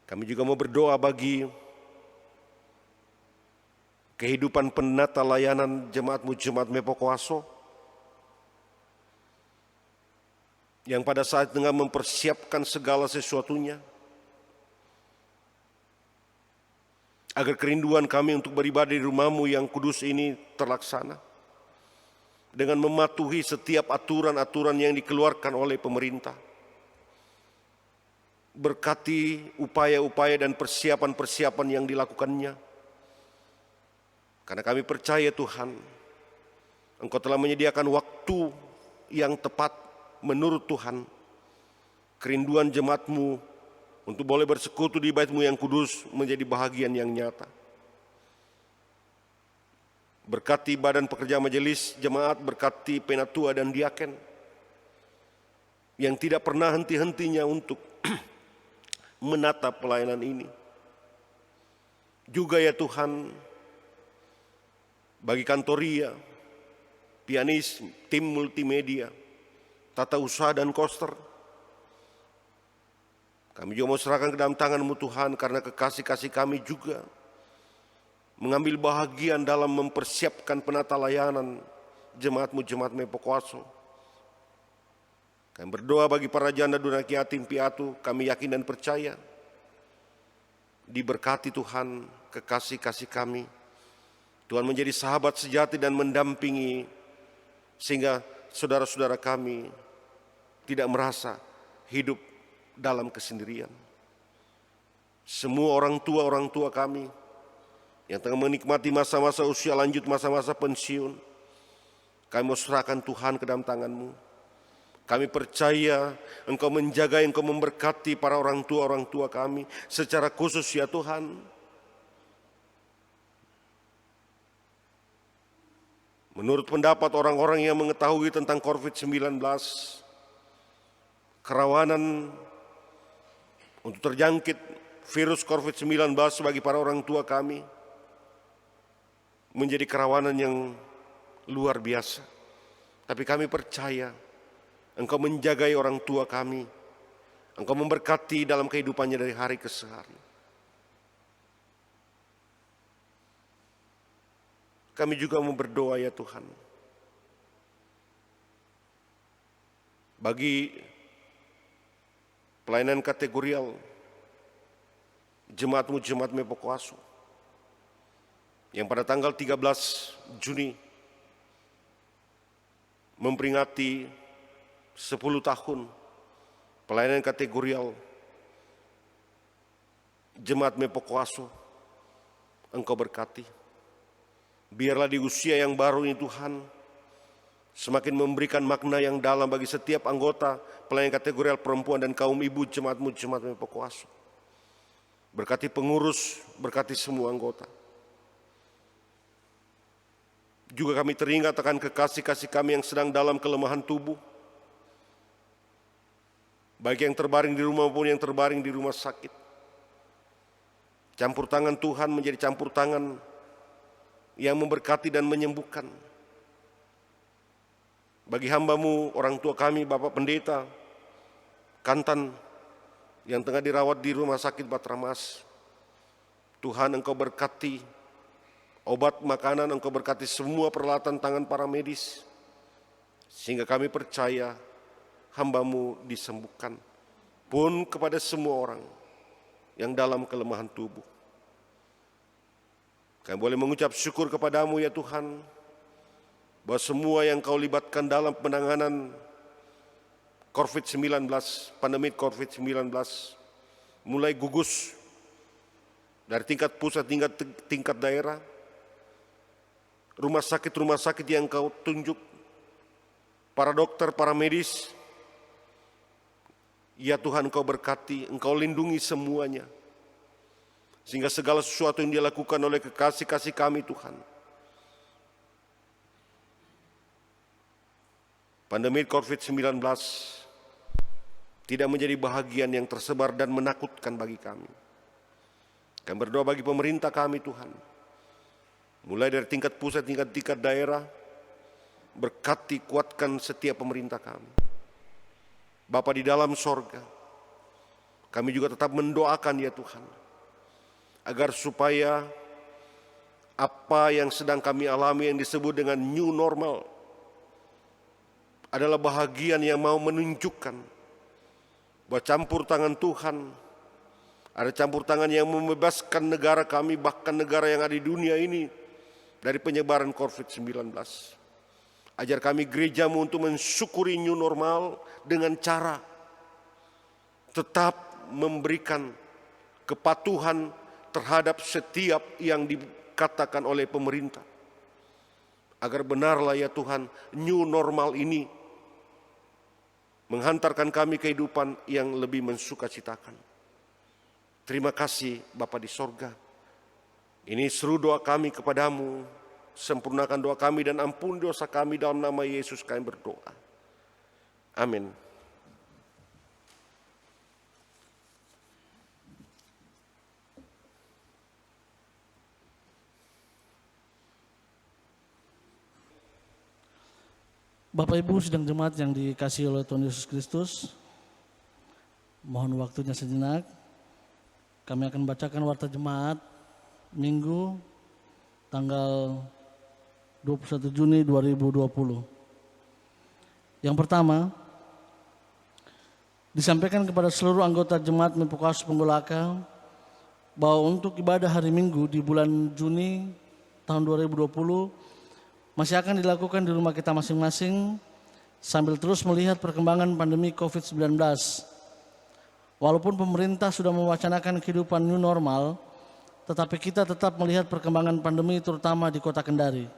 Speaker 2: Kami juga mau berdoa bagi kehidupan penata layanan jemaat-Mu Jemaat Mepokoaso, yang pada saat tengah mempersiapkan segala sesuatunya, agar kerinduan kami untuk beribadah di rumah-Mu yang kudus ini terlaksana, dengan mematuhi setiap aturan-aturan yang dikeluarkan oleh pemerintah. Berkati upaya-upaya dan persiapan-persiapan yang dilakukannya. Karena kami percaya Tuhan, Engkau telah menyediakan waktu yang tepat menurut Tuhan. Kerinduan jemaat-Mu untuk boleh bersekutu di bait-Mu yang kudus menjadi bahagian yang nyata. Berkati badan pekerja majelis jemaat, berkati penatua dan diaken yang tidak pernah henti-hentinya untuk menata pelayanan ini. Juga ya Tuhan, bagi kantoria, pianis, tim multimedia, tata usaha dan koster, kami juga mau serahkan ke dalam tangan-Mu Tuhan, karena kekasih-kasih kami juga mengambil bahagian dalam mempersiapkan penata layanan jemaat-Mu Jemaat Mepokoaso. Kami berdoa bagi para janda durhaka yatim piatu, kami yakin dan percaya diberkati Tuhan kekasih-kasih kami. Tuhan menjadi sahabat sejati dan mendampingi, sehingga saudara-saudara kami tidak merasa hidup dalam kesendirian. Semua orang tua kami yang tengah menikmati masa-masa usia lanjut, masa-masa pensiun, kami mau serahkan Tuhan ke dalam tangan-Mu. Kami percaya Engkau menjaga, Engkau memberkati para orang tua kami secara khusus ya Tuhan. Menurut pendapat orang-orang yang mengetahui tentang COVID-19, kerawanan untuk terjangkit virus COVID-19 bagi para orang tua kami menjadi kerawanan yang luar biasa. Tapi kami percaya Engkau menjagai orang tua kami, Engkau memberkati dalam kehidupannya dari hari ke hari. Kami juga mau berdoa ya Tuhan, bagi pelayanan kategorial jemaat-Mu Jemaat Mepokoaso yang pada tanggal 13 Juni memperingati 10 tahun pelayanan kategorial jemaat Mepokoaso. Engkau berkati. Biarlah di usia yang baru ini Tuhan semakin memberikan makna yang dalam bagi setiap anggota pelayanan kategorial perempuan dan kaum ibu jemaat-Mu Jemaat Mepokoaso. Berkati pengurus, berkati semua anggota. Juga kami teringat akan kekasih-kasih kami yang sedang dalam kelemahan tubuh, baik yang terbaring di rumah maupun yang terbaring di rumah sakit. Campur tangan Tuhan menjadi campur tangan yang memberkati dan menyembuhkan. Bagi hamba-Mu, orang tua kami, Bapak Pendeta Kantan yang tengah dirawat di rumah sakit Batramas, Tuhan Engkau berkati obat, makanan, Engkau berkati semua peralatan tangan para medis, sehingga kami percaya hamba-Mu disembuhkan, pun kepada semua orang yang dalam kelemahan tubuh. Kami boleh mengucap syukur kepada-Mu ya Tuhan, bahwa semua yang Kau libatkan dalam penanganan COVID-19, pandemi COVID-19, mulai gugus dari tingkat pusat hingga tingkat daerah, rumah sakit yang Kau tunjuk, para dokter, para medis, ya Tuhan Engkau berkati, Engkau lindungi semuanya, sehingga segala sesuatu yang dilakukan oleh kekasih-kasih kami Tuhan, pandemi COVID-19 tidak menjadi bahagian yang tersebar dan menakutkan bagi kami. Kami berdoa bagi pemerintah kami Tuhan, mulai dari tingkat pusat hingga tingkat daerah, berkati, kuatkan setiap pemerintah kami. Bapa di dalam sorga, kami juga tetap mendoakan ya Tuhan, agar supaya Apa yang sedang kami alami yang disebut dengan new normal adalah bahagian yang mau menunjukkan bahwa campur tangan Tuhan, ada campur tangan yang membebaskan negara kami, bahkan negara yang ada di dunia ini dari penyebaran COVID-19. Ajar kami gerejamu untuk mensyukuri new normal dengan cara tetap memberikan kepatuhan terhadap setiap yang dikatakan oleh pemerintah. Agar benarlah ya Tuhan, new normal ini menghantarkan kami kehidupan yang lebih mensukacitakan. Terima kasih Bapa di sorga. Ini seru doa kami kepadamu. Sempurnakan doa kami dan ampun dosa kami, dalam nama Yesus kami berdoa. Amin.
Speaker 8: Bapak Ibu sidang jemaat yang dikasihi oleh Tuhan Yesus Kristus, mohon waktunya sejenak. Kami akan bacakan warta jemaat Minggu tanggal 21 Juni 2020. Yang pertama, disampaikan kepada seluruh anggota jemaat Mempukasi Penggolaka bahwa untuk ibadah hari Minggu di bulan Juni tahun 2020 masih akan dilakukan di rumah kita masing-masing sambil terus melihat perkembangan pandemi COVID-19. Walaupun pemerintah sudah mewacanakan kehidupan new normal, tetapi kita tetap melihat perkembangan pandemi terutama di Kota Kendari.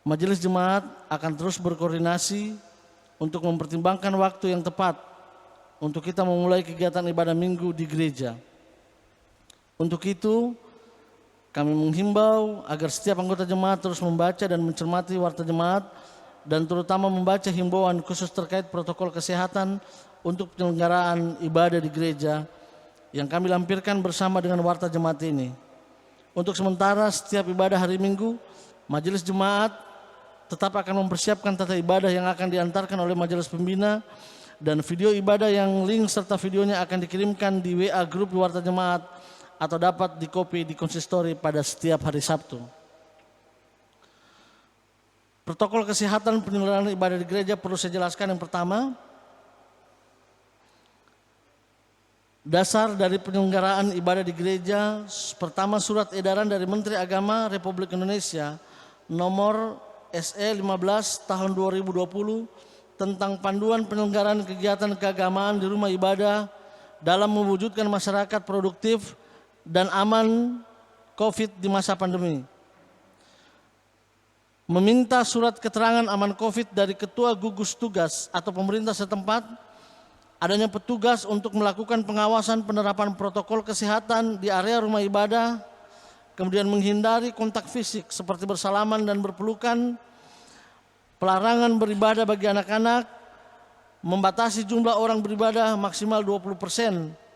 Speaker 8: Majelis Jemaat akan terus berkoordinasi untuk mempertimbangkan waktu yang tepat untuk kita memulai kegiatan ibadah minggu di gereja. Untuk itu, kami menghimbau agar setiap anggota jemaat terus membaca dan mencermati warta jemaat dan terutama membaca himbauan khusus terkait protokol kesehatan untuk penyelenggaraan ibadah di gereja yang kami lampirkan bersama dengan warta jemaat ini. Untuk sementara setiap ibadah hari Minggu, majelis jemaat tetap akan mempersiapkan tata ibadah yang akan diantarkan oleh majelis pembina dan video ibadah yang link serta videonya akan dikirimkan di WA grup warta jemaat atau dapat dikopi di konsistori pada setiap hari Sabtu. Protokol kesehatan penyelenggaraan ibadah di gereja perlu saya jelaskan. Yang pertama, dasar dari penyelenggaraan ibadah di gereja, pertama surat edaran dari Menteri Agama Republik Indonesia nomor SE 15 tahun 2020 tentang panduan penyelenggaraan kegiatan keagamaan di rumah ibadah dalam mewujudkan masyarakat produktif dan aman COVID di masa pandemi. Meminta surat keterangan aman COVID dari Ketua Gugus Tugas atau pemerintah setempat, adanya petugas untuk melakukan pengawasan penerapan protokol kesehatan di area rumah ibadah, kemudian menghindari kontak fisik seperti bersalaman dan berpelukan, pelarangan beribadah bagi anak-anak, membatasi jumlah orang beribadah maksimal 20%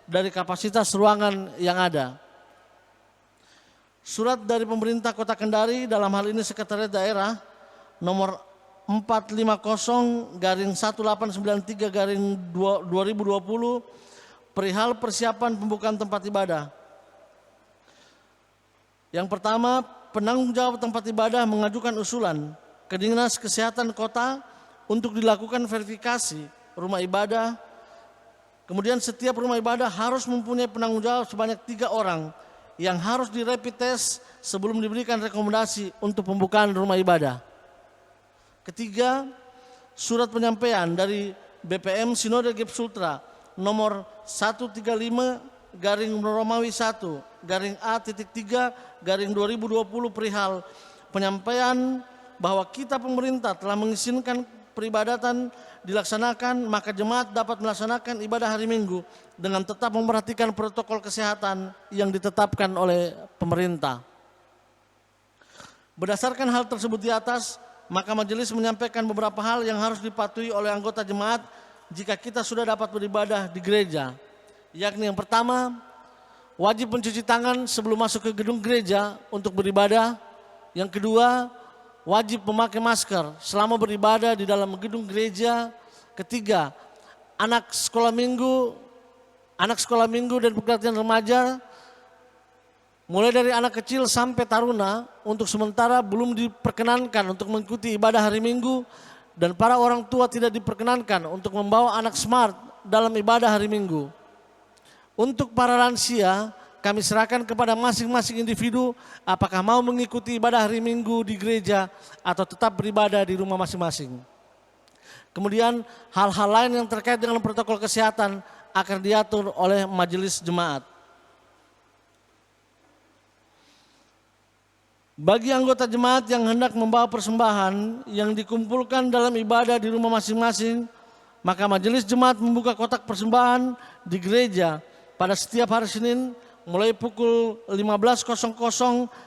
Speaker 8: dari kapasitas ruangan yang ada. Surat dari pemerintah Kota Kendari, dalam hal ini Sekretariat Daerah nomor 450/1893/2020 perihal persiapan pembukaan tempat ibadah. Yang pertama, penanggung jawab tempat ibadah mengajukan usulan ke Dinas Kesehatan Kota untuk dilakukan verifikasi rumah ibadah. Kemudian setiap rumah ibadah harus mempunyai penanggung jawab sebanyak 3 orang yang harus di rapid test sebelum diberikan rekomendasi untuk pembukaan rumah ibadah. Ketiga, surat penyampaian dari BPM Sinode Gap Sultra nomor 135-Romawi 1-A-3-2020 perihal penyampaian bahwa kita pemerintah telah mengizinkan peribadatan dilaksanakan, maka jemaat dapat melaksanakan ibadah hari Minggu dengan tetap memperhatikan protokol kesehatan yang ditetapkan oleh pemerintah. Berdasarkan hal tersebut di atas, maka majelis menyampaikan beberapa hal yang harus dipatuhi oleh anggota jemaat jika kita sudah dapat beribadah di gereja. Yakni yang pertama, wajib mencuci tangan sebelum masuk ke gedung gereja untuk beribadah. Yang kedua, wajib memakai masker selama beribadah di dalam gedung gereja. Ketiga, anak sekolah minggu dan pengertian remaja mulai dari anak kecil sampai taruna, untuk sementara belum diperkenankan untuk mengikuti ibadah hari Minggu, dan para orang tua tidak diperkenankan untuk membawa anak smart dalam ibadah hari Minggu. Untuk para lansia, kami serahkan kepada masing-masing individu apakah mau mengikuti ibadah hari Minggu di gereja atau tetap beribadah di rumah masing-masing. Kemudian hal-hal lain yang terkait dengan protokol kesehatan akan diatur oleh majelis jemaat. Bagi anggota jemaat yang hendak membawa persembahan yang dikumpulkan dalam ibadah di rumah masing-masing, maka majelis jemaat membuka kotak persembahan di gereja pada setiap hari Senin mulai pukul 15.00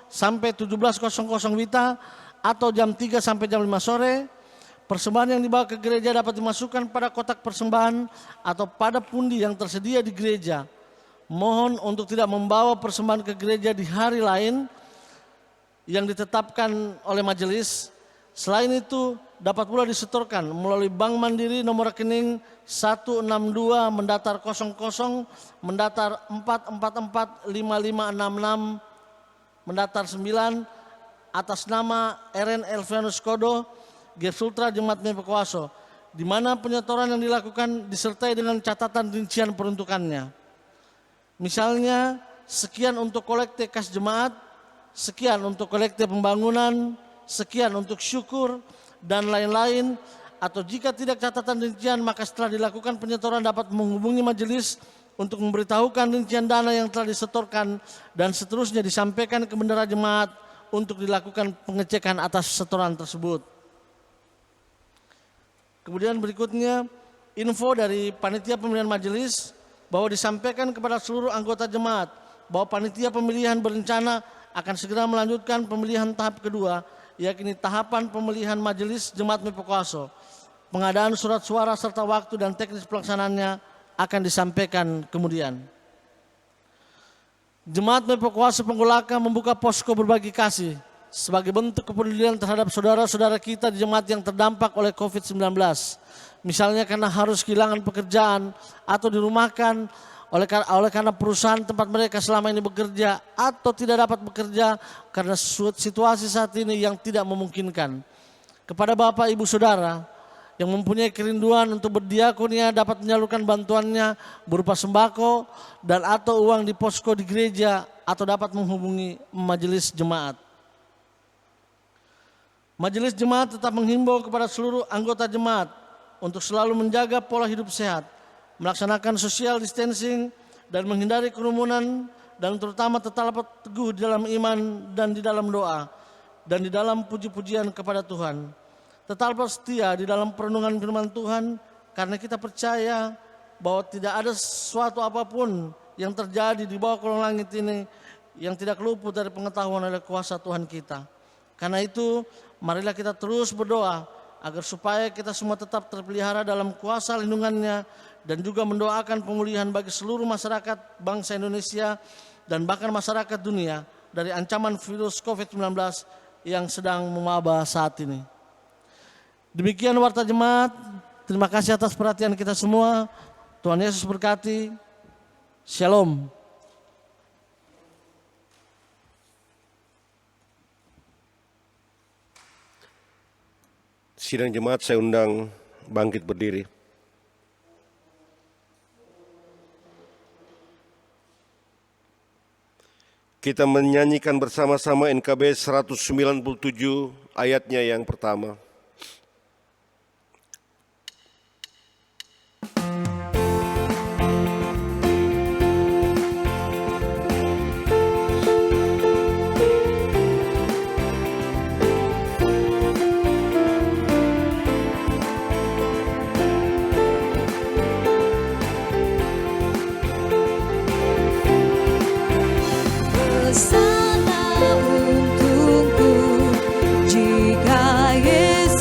Speaker 8: sampai 17.00 WITA atau jam 3 sampai jam 5 sore. Persembahan yang dibawa ke gereja dapat dimasukkan pada kotak persembahan atau pada pundi yang tersedia di gereja. Mohon untuk tidak membawa persembahan ke gereja di hari lain yang ditetapkan oleh majelis. Selain itu dapat pula disetorkan melalui Bank Mandiri nomor rekening 162 mendatar 00 mendatar 4445566 mendatar 9 atas nama RN Elvianus Kodo G. Sultra Jemaat Mepekoaso, di mana penyetoran yang dilakukan disertai dengan catatan rincian peruntukannya. Misalnya sekian untuk kolekte kas jemaat, sekian untuk kolekte pembangunan, sekian untuk syukur, dan lain-lain. Atau jika tidak catatan rincian, maka setelah dilakukan penyetoran dapat menghubungi majelis untuk memberitahukan rincian dana yang telah disetorkan dan seterusnya disampaikan ke bendahara jemaat untuk dilakukan pengecekan atas setoran tersebut. Kemudian berikutnya info dari panitia pemilihan majelis bahwa disampaikan kepada seluruh anggota jemaat bahwa panitia pemilihan berencana akan segera melanjutkan pemilihan tahap kedua, yakni tahapan pemilihan majelis jemaat Mepekoaso. Pengadaan surat suara serta waktu dan teknis pelaksanaannya akan disampaikan kemudian. Jemaat Mepekoaso Penggolaka membuka posko berbagi kasih sebagai bentuk kepedulian terhadap saudara-saudara kita di jemaat yang terdampak oleh COVID-19. Misalnya karena harus kehilangan pekerjaan atau dirumahkan oleh karena perusahaan tempat mereka selama ini bekerja atau tidak dapat bekerja karena situasi saat ini yang tidak memungkinkan. Kepada Bapak Ibu Saudara yang mempunyai kerinduan untuk berdiakonia dapat menyalurkan bantuannya berupa sembako dan atau uang di posko di gereja atau dapat menghubungi majelis jemaat. Majelis jemaat tetap menghimbau kepada seluruh anggota jemaat untuk selalu menjaga pola hidup sehat, melaksanakan social distancing dan menghindari kerumunan, dan terutama tetap teguh di dalam iman dan di dalam doa dan di dalam puji-pujian kepada Tuhan. Tetap setia di dalam perenungan firman Tuhan karena kita percaya bahwa tidak ada sesuatu apapun yang terjadi di bawah kolong langit ini yang tidak luput dari pengetahuan oleh kuasa Tuhan kita. Karena itu marilah kita terus berdoa agar supaya kita semua tetap terpelihara dalam kuasa lindungannya dan juga mendoakan pemulihan bagi seluruh masyarakat bangsa Indonesia dan bahkan masyarakat dunia dari ancaman virus COVID-19 yang sedang mewabah saat ini. Demikian warta jemaat, terima kasih atas perhatian kita semua. Tuhan Yesus berkati. Shalom.
Speaker 2: Sidang jemaat saya undang bangkit berdiri. Kita menyanyikan bersama-sama NKB 197 ayatnya yang pertama.
Speaker 4: Sana untukku jika Yesus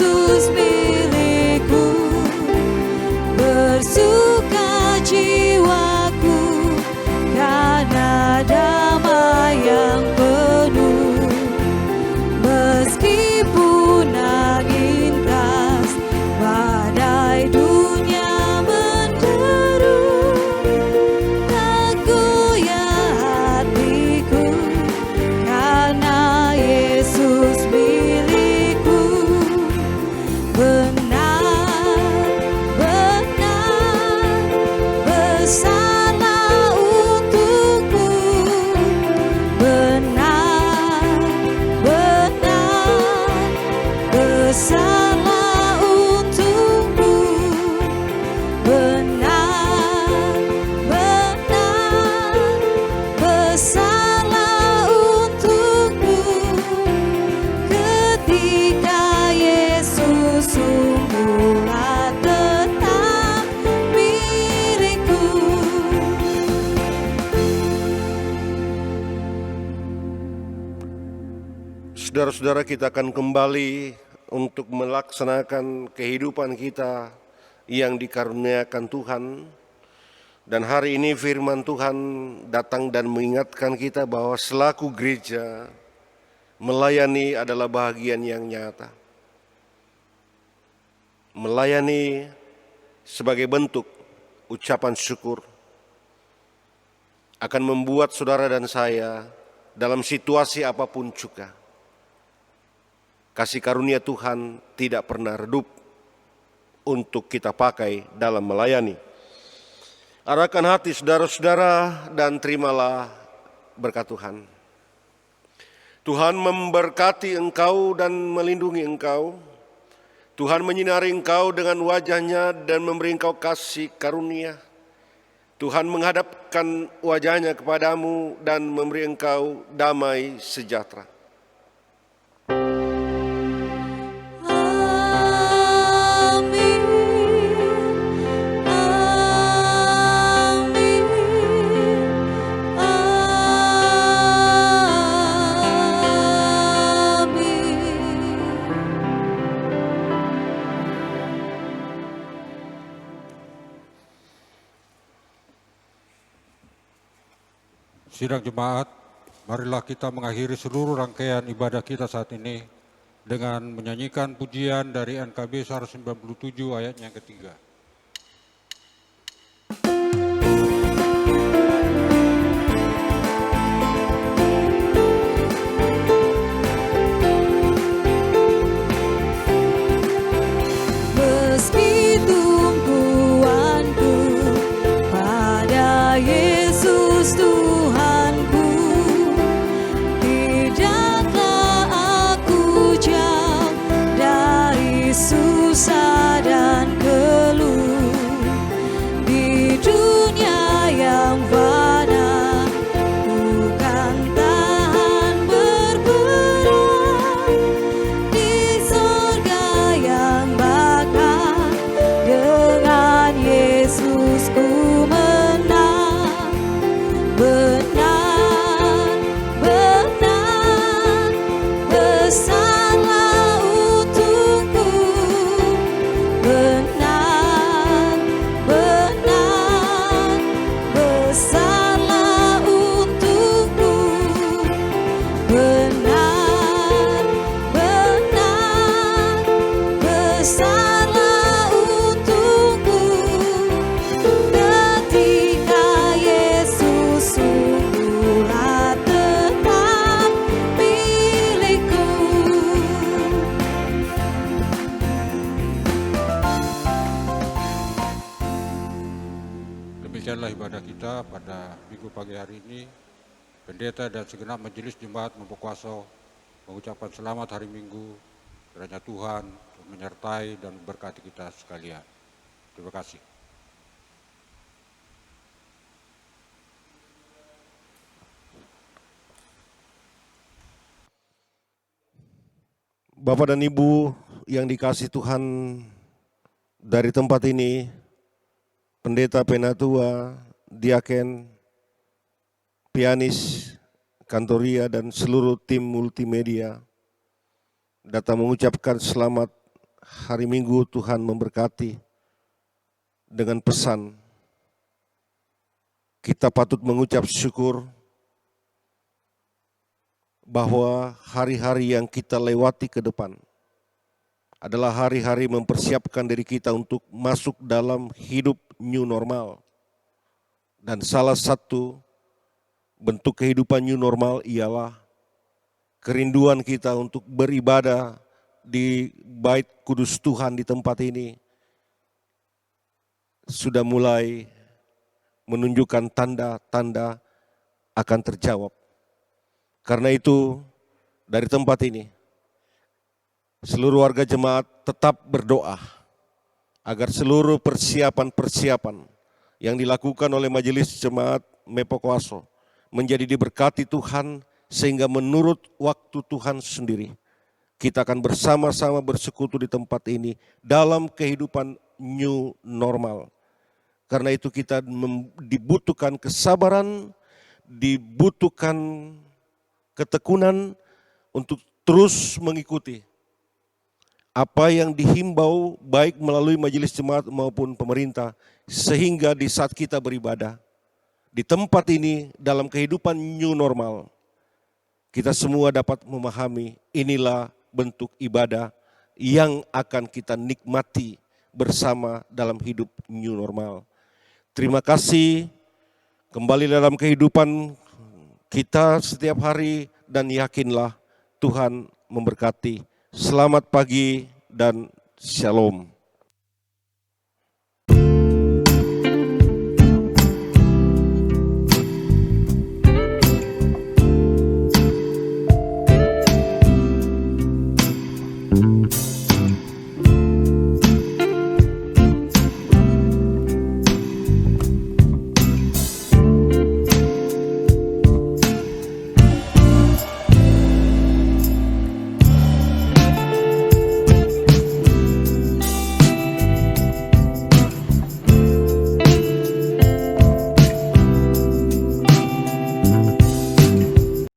Speaker 4: bersalah untukmu, benar, benar, bersalah untukmu, ketika Yesus sungguhlah tetap milikku.
Speaker 2: Saudara-saudara, kita akan kembali untuk melaksanakan kehidupan kita yang dikaruniakan Tuhan. Dan hari ini firman Tuhan datang dan mengingatkan kita bahwa selaku gereja, melayani adalah bahagian yang nyata. Melayani sebagai bentuk ucapan syukur akan membuat saudara dan saya dalam situasi apapun juga, kasih karunia Tuhan tidak pernah redup untuk kita pakai dalam melayani. Arahkan hati saudara-saudara dan terimalah berkat Tuhan. Tuhan memberkati engkau dan melindungi engkau. Tuhan menyinari engkau dengan wajah-Nya dan memberi engkau kasih karunia. Tuhan menghadapkan wajah-Nya kepadamu dan memberi engkau damai sejahtera.
Speaker 1: Sidang jemaat, marilah kita mengakhiri seluruh rangkaian ibadah kita saat ini dengan menyanyikan pujian dari NKB 197 ayat yang ketiga.
Speaker 4: Meski tumpuanku pada Yesus Tuhanku, tidaklah aku jauh dari susah dan keluh. Di dunia yang fana, ku kan tahan berperang. Di surga yang bakal, dengan Yesus ku menang. Benar, benar, bersalah untukku. Benar, benar, bersalah untukku. Benar, benar, bersalah untukku. Ketika Yesus sungguhlah tetap milikku.
Speaker 1: Demikianlah ibadah kita pada minggu pagi hari ini. Pendeta dan segenap majelis jemaat Mempokuaso mengucapkan selamat hari Minggu. Kiranya Tuhan menyertai dan memberkati kita sekalian. Terima kasih.
Speaker 2: Bapak dan Ibu yang dikasih Tuhan, dari tempat ini, pendeta, penatua, diaken, pianis, kantoria, dan seluruh tim multimedia datang mengucapkan selamat hari Minggu. Tuhan memberkati dengan pesan kita patut mengucap syukur bahwa hari-hari yang kita lewati ke depan adalah hari-hari mempersiapkan diri kita untuk masuk dalam hidup new normal. Dan salah satu bentuk kehidupan new normal ialah kerinduan kita untuk beribadah di bait kudus Tuhan di tempat ini sudah mulai menunjukkan tanda-tanda akan terjawab. Karena itu, dari tempat ini, seluruh warga jemaat tetap berdoa agar seluruh persiapan-persiapan yang dilakukan oleh Majelis Jemaat Mepokoaso menjadi diberkati Tuhan, sehingga menurut waktu Tuhan sendiri kita akan bersama-sama bersekutu di tempat ini dalam kehidupan new normal. Karena itu kita dibutuhkan kesabaran, dibutuhkan ketekunan untuk terus mengikuti apa yang dihimbau baik melalui majelis jemaat maupun pemerintah, sehingga di saat kita beribadah di tempat ini dalam kehidupan new normal, kita semua dapat memahami inilah bentuk ibadah yang akan kita nikmati bersama dalam hidup new normal. Terima kasih, kembali dalam kehidupan kita setiap hari, dan yakinlah Tuhan memberkati. Selamat pagi dan shalom.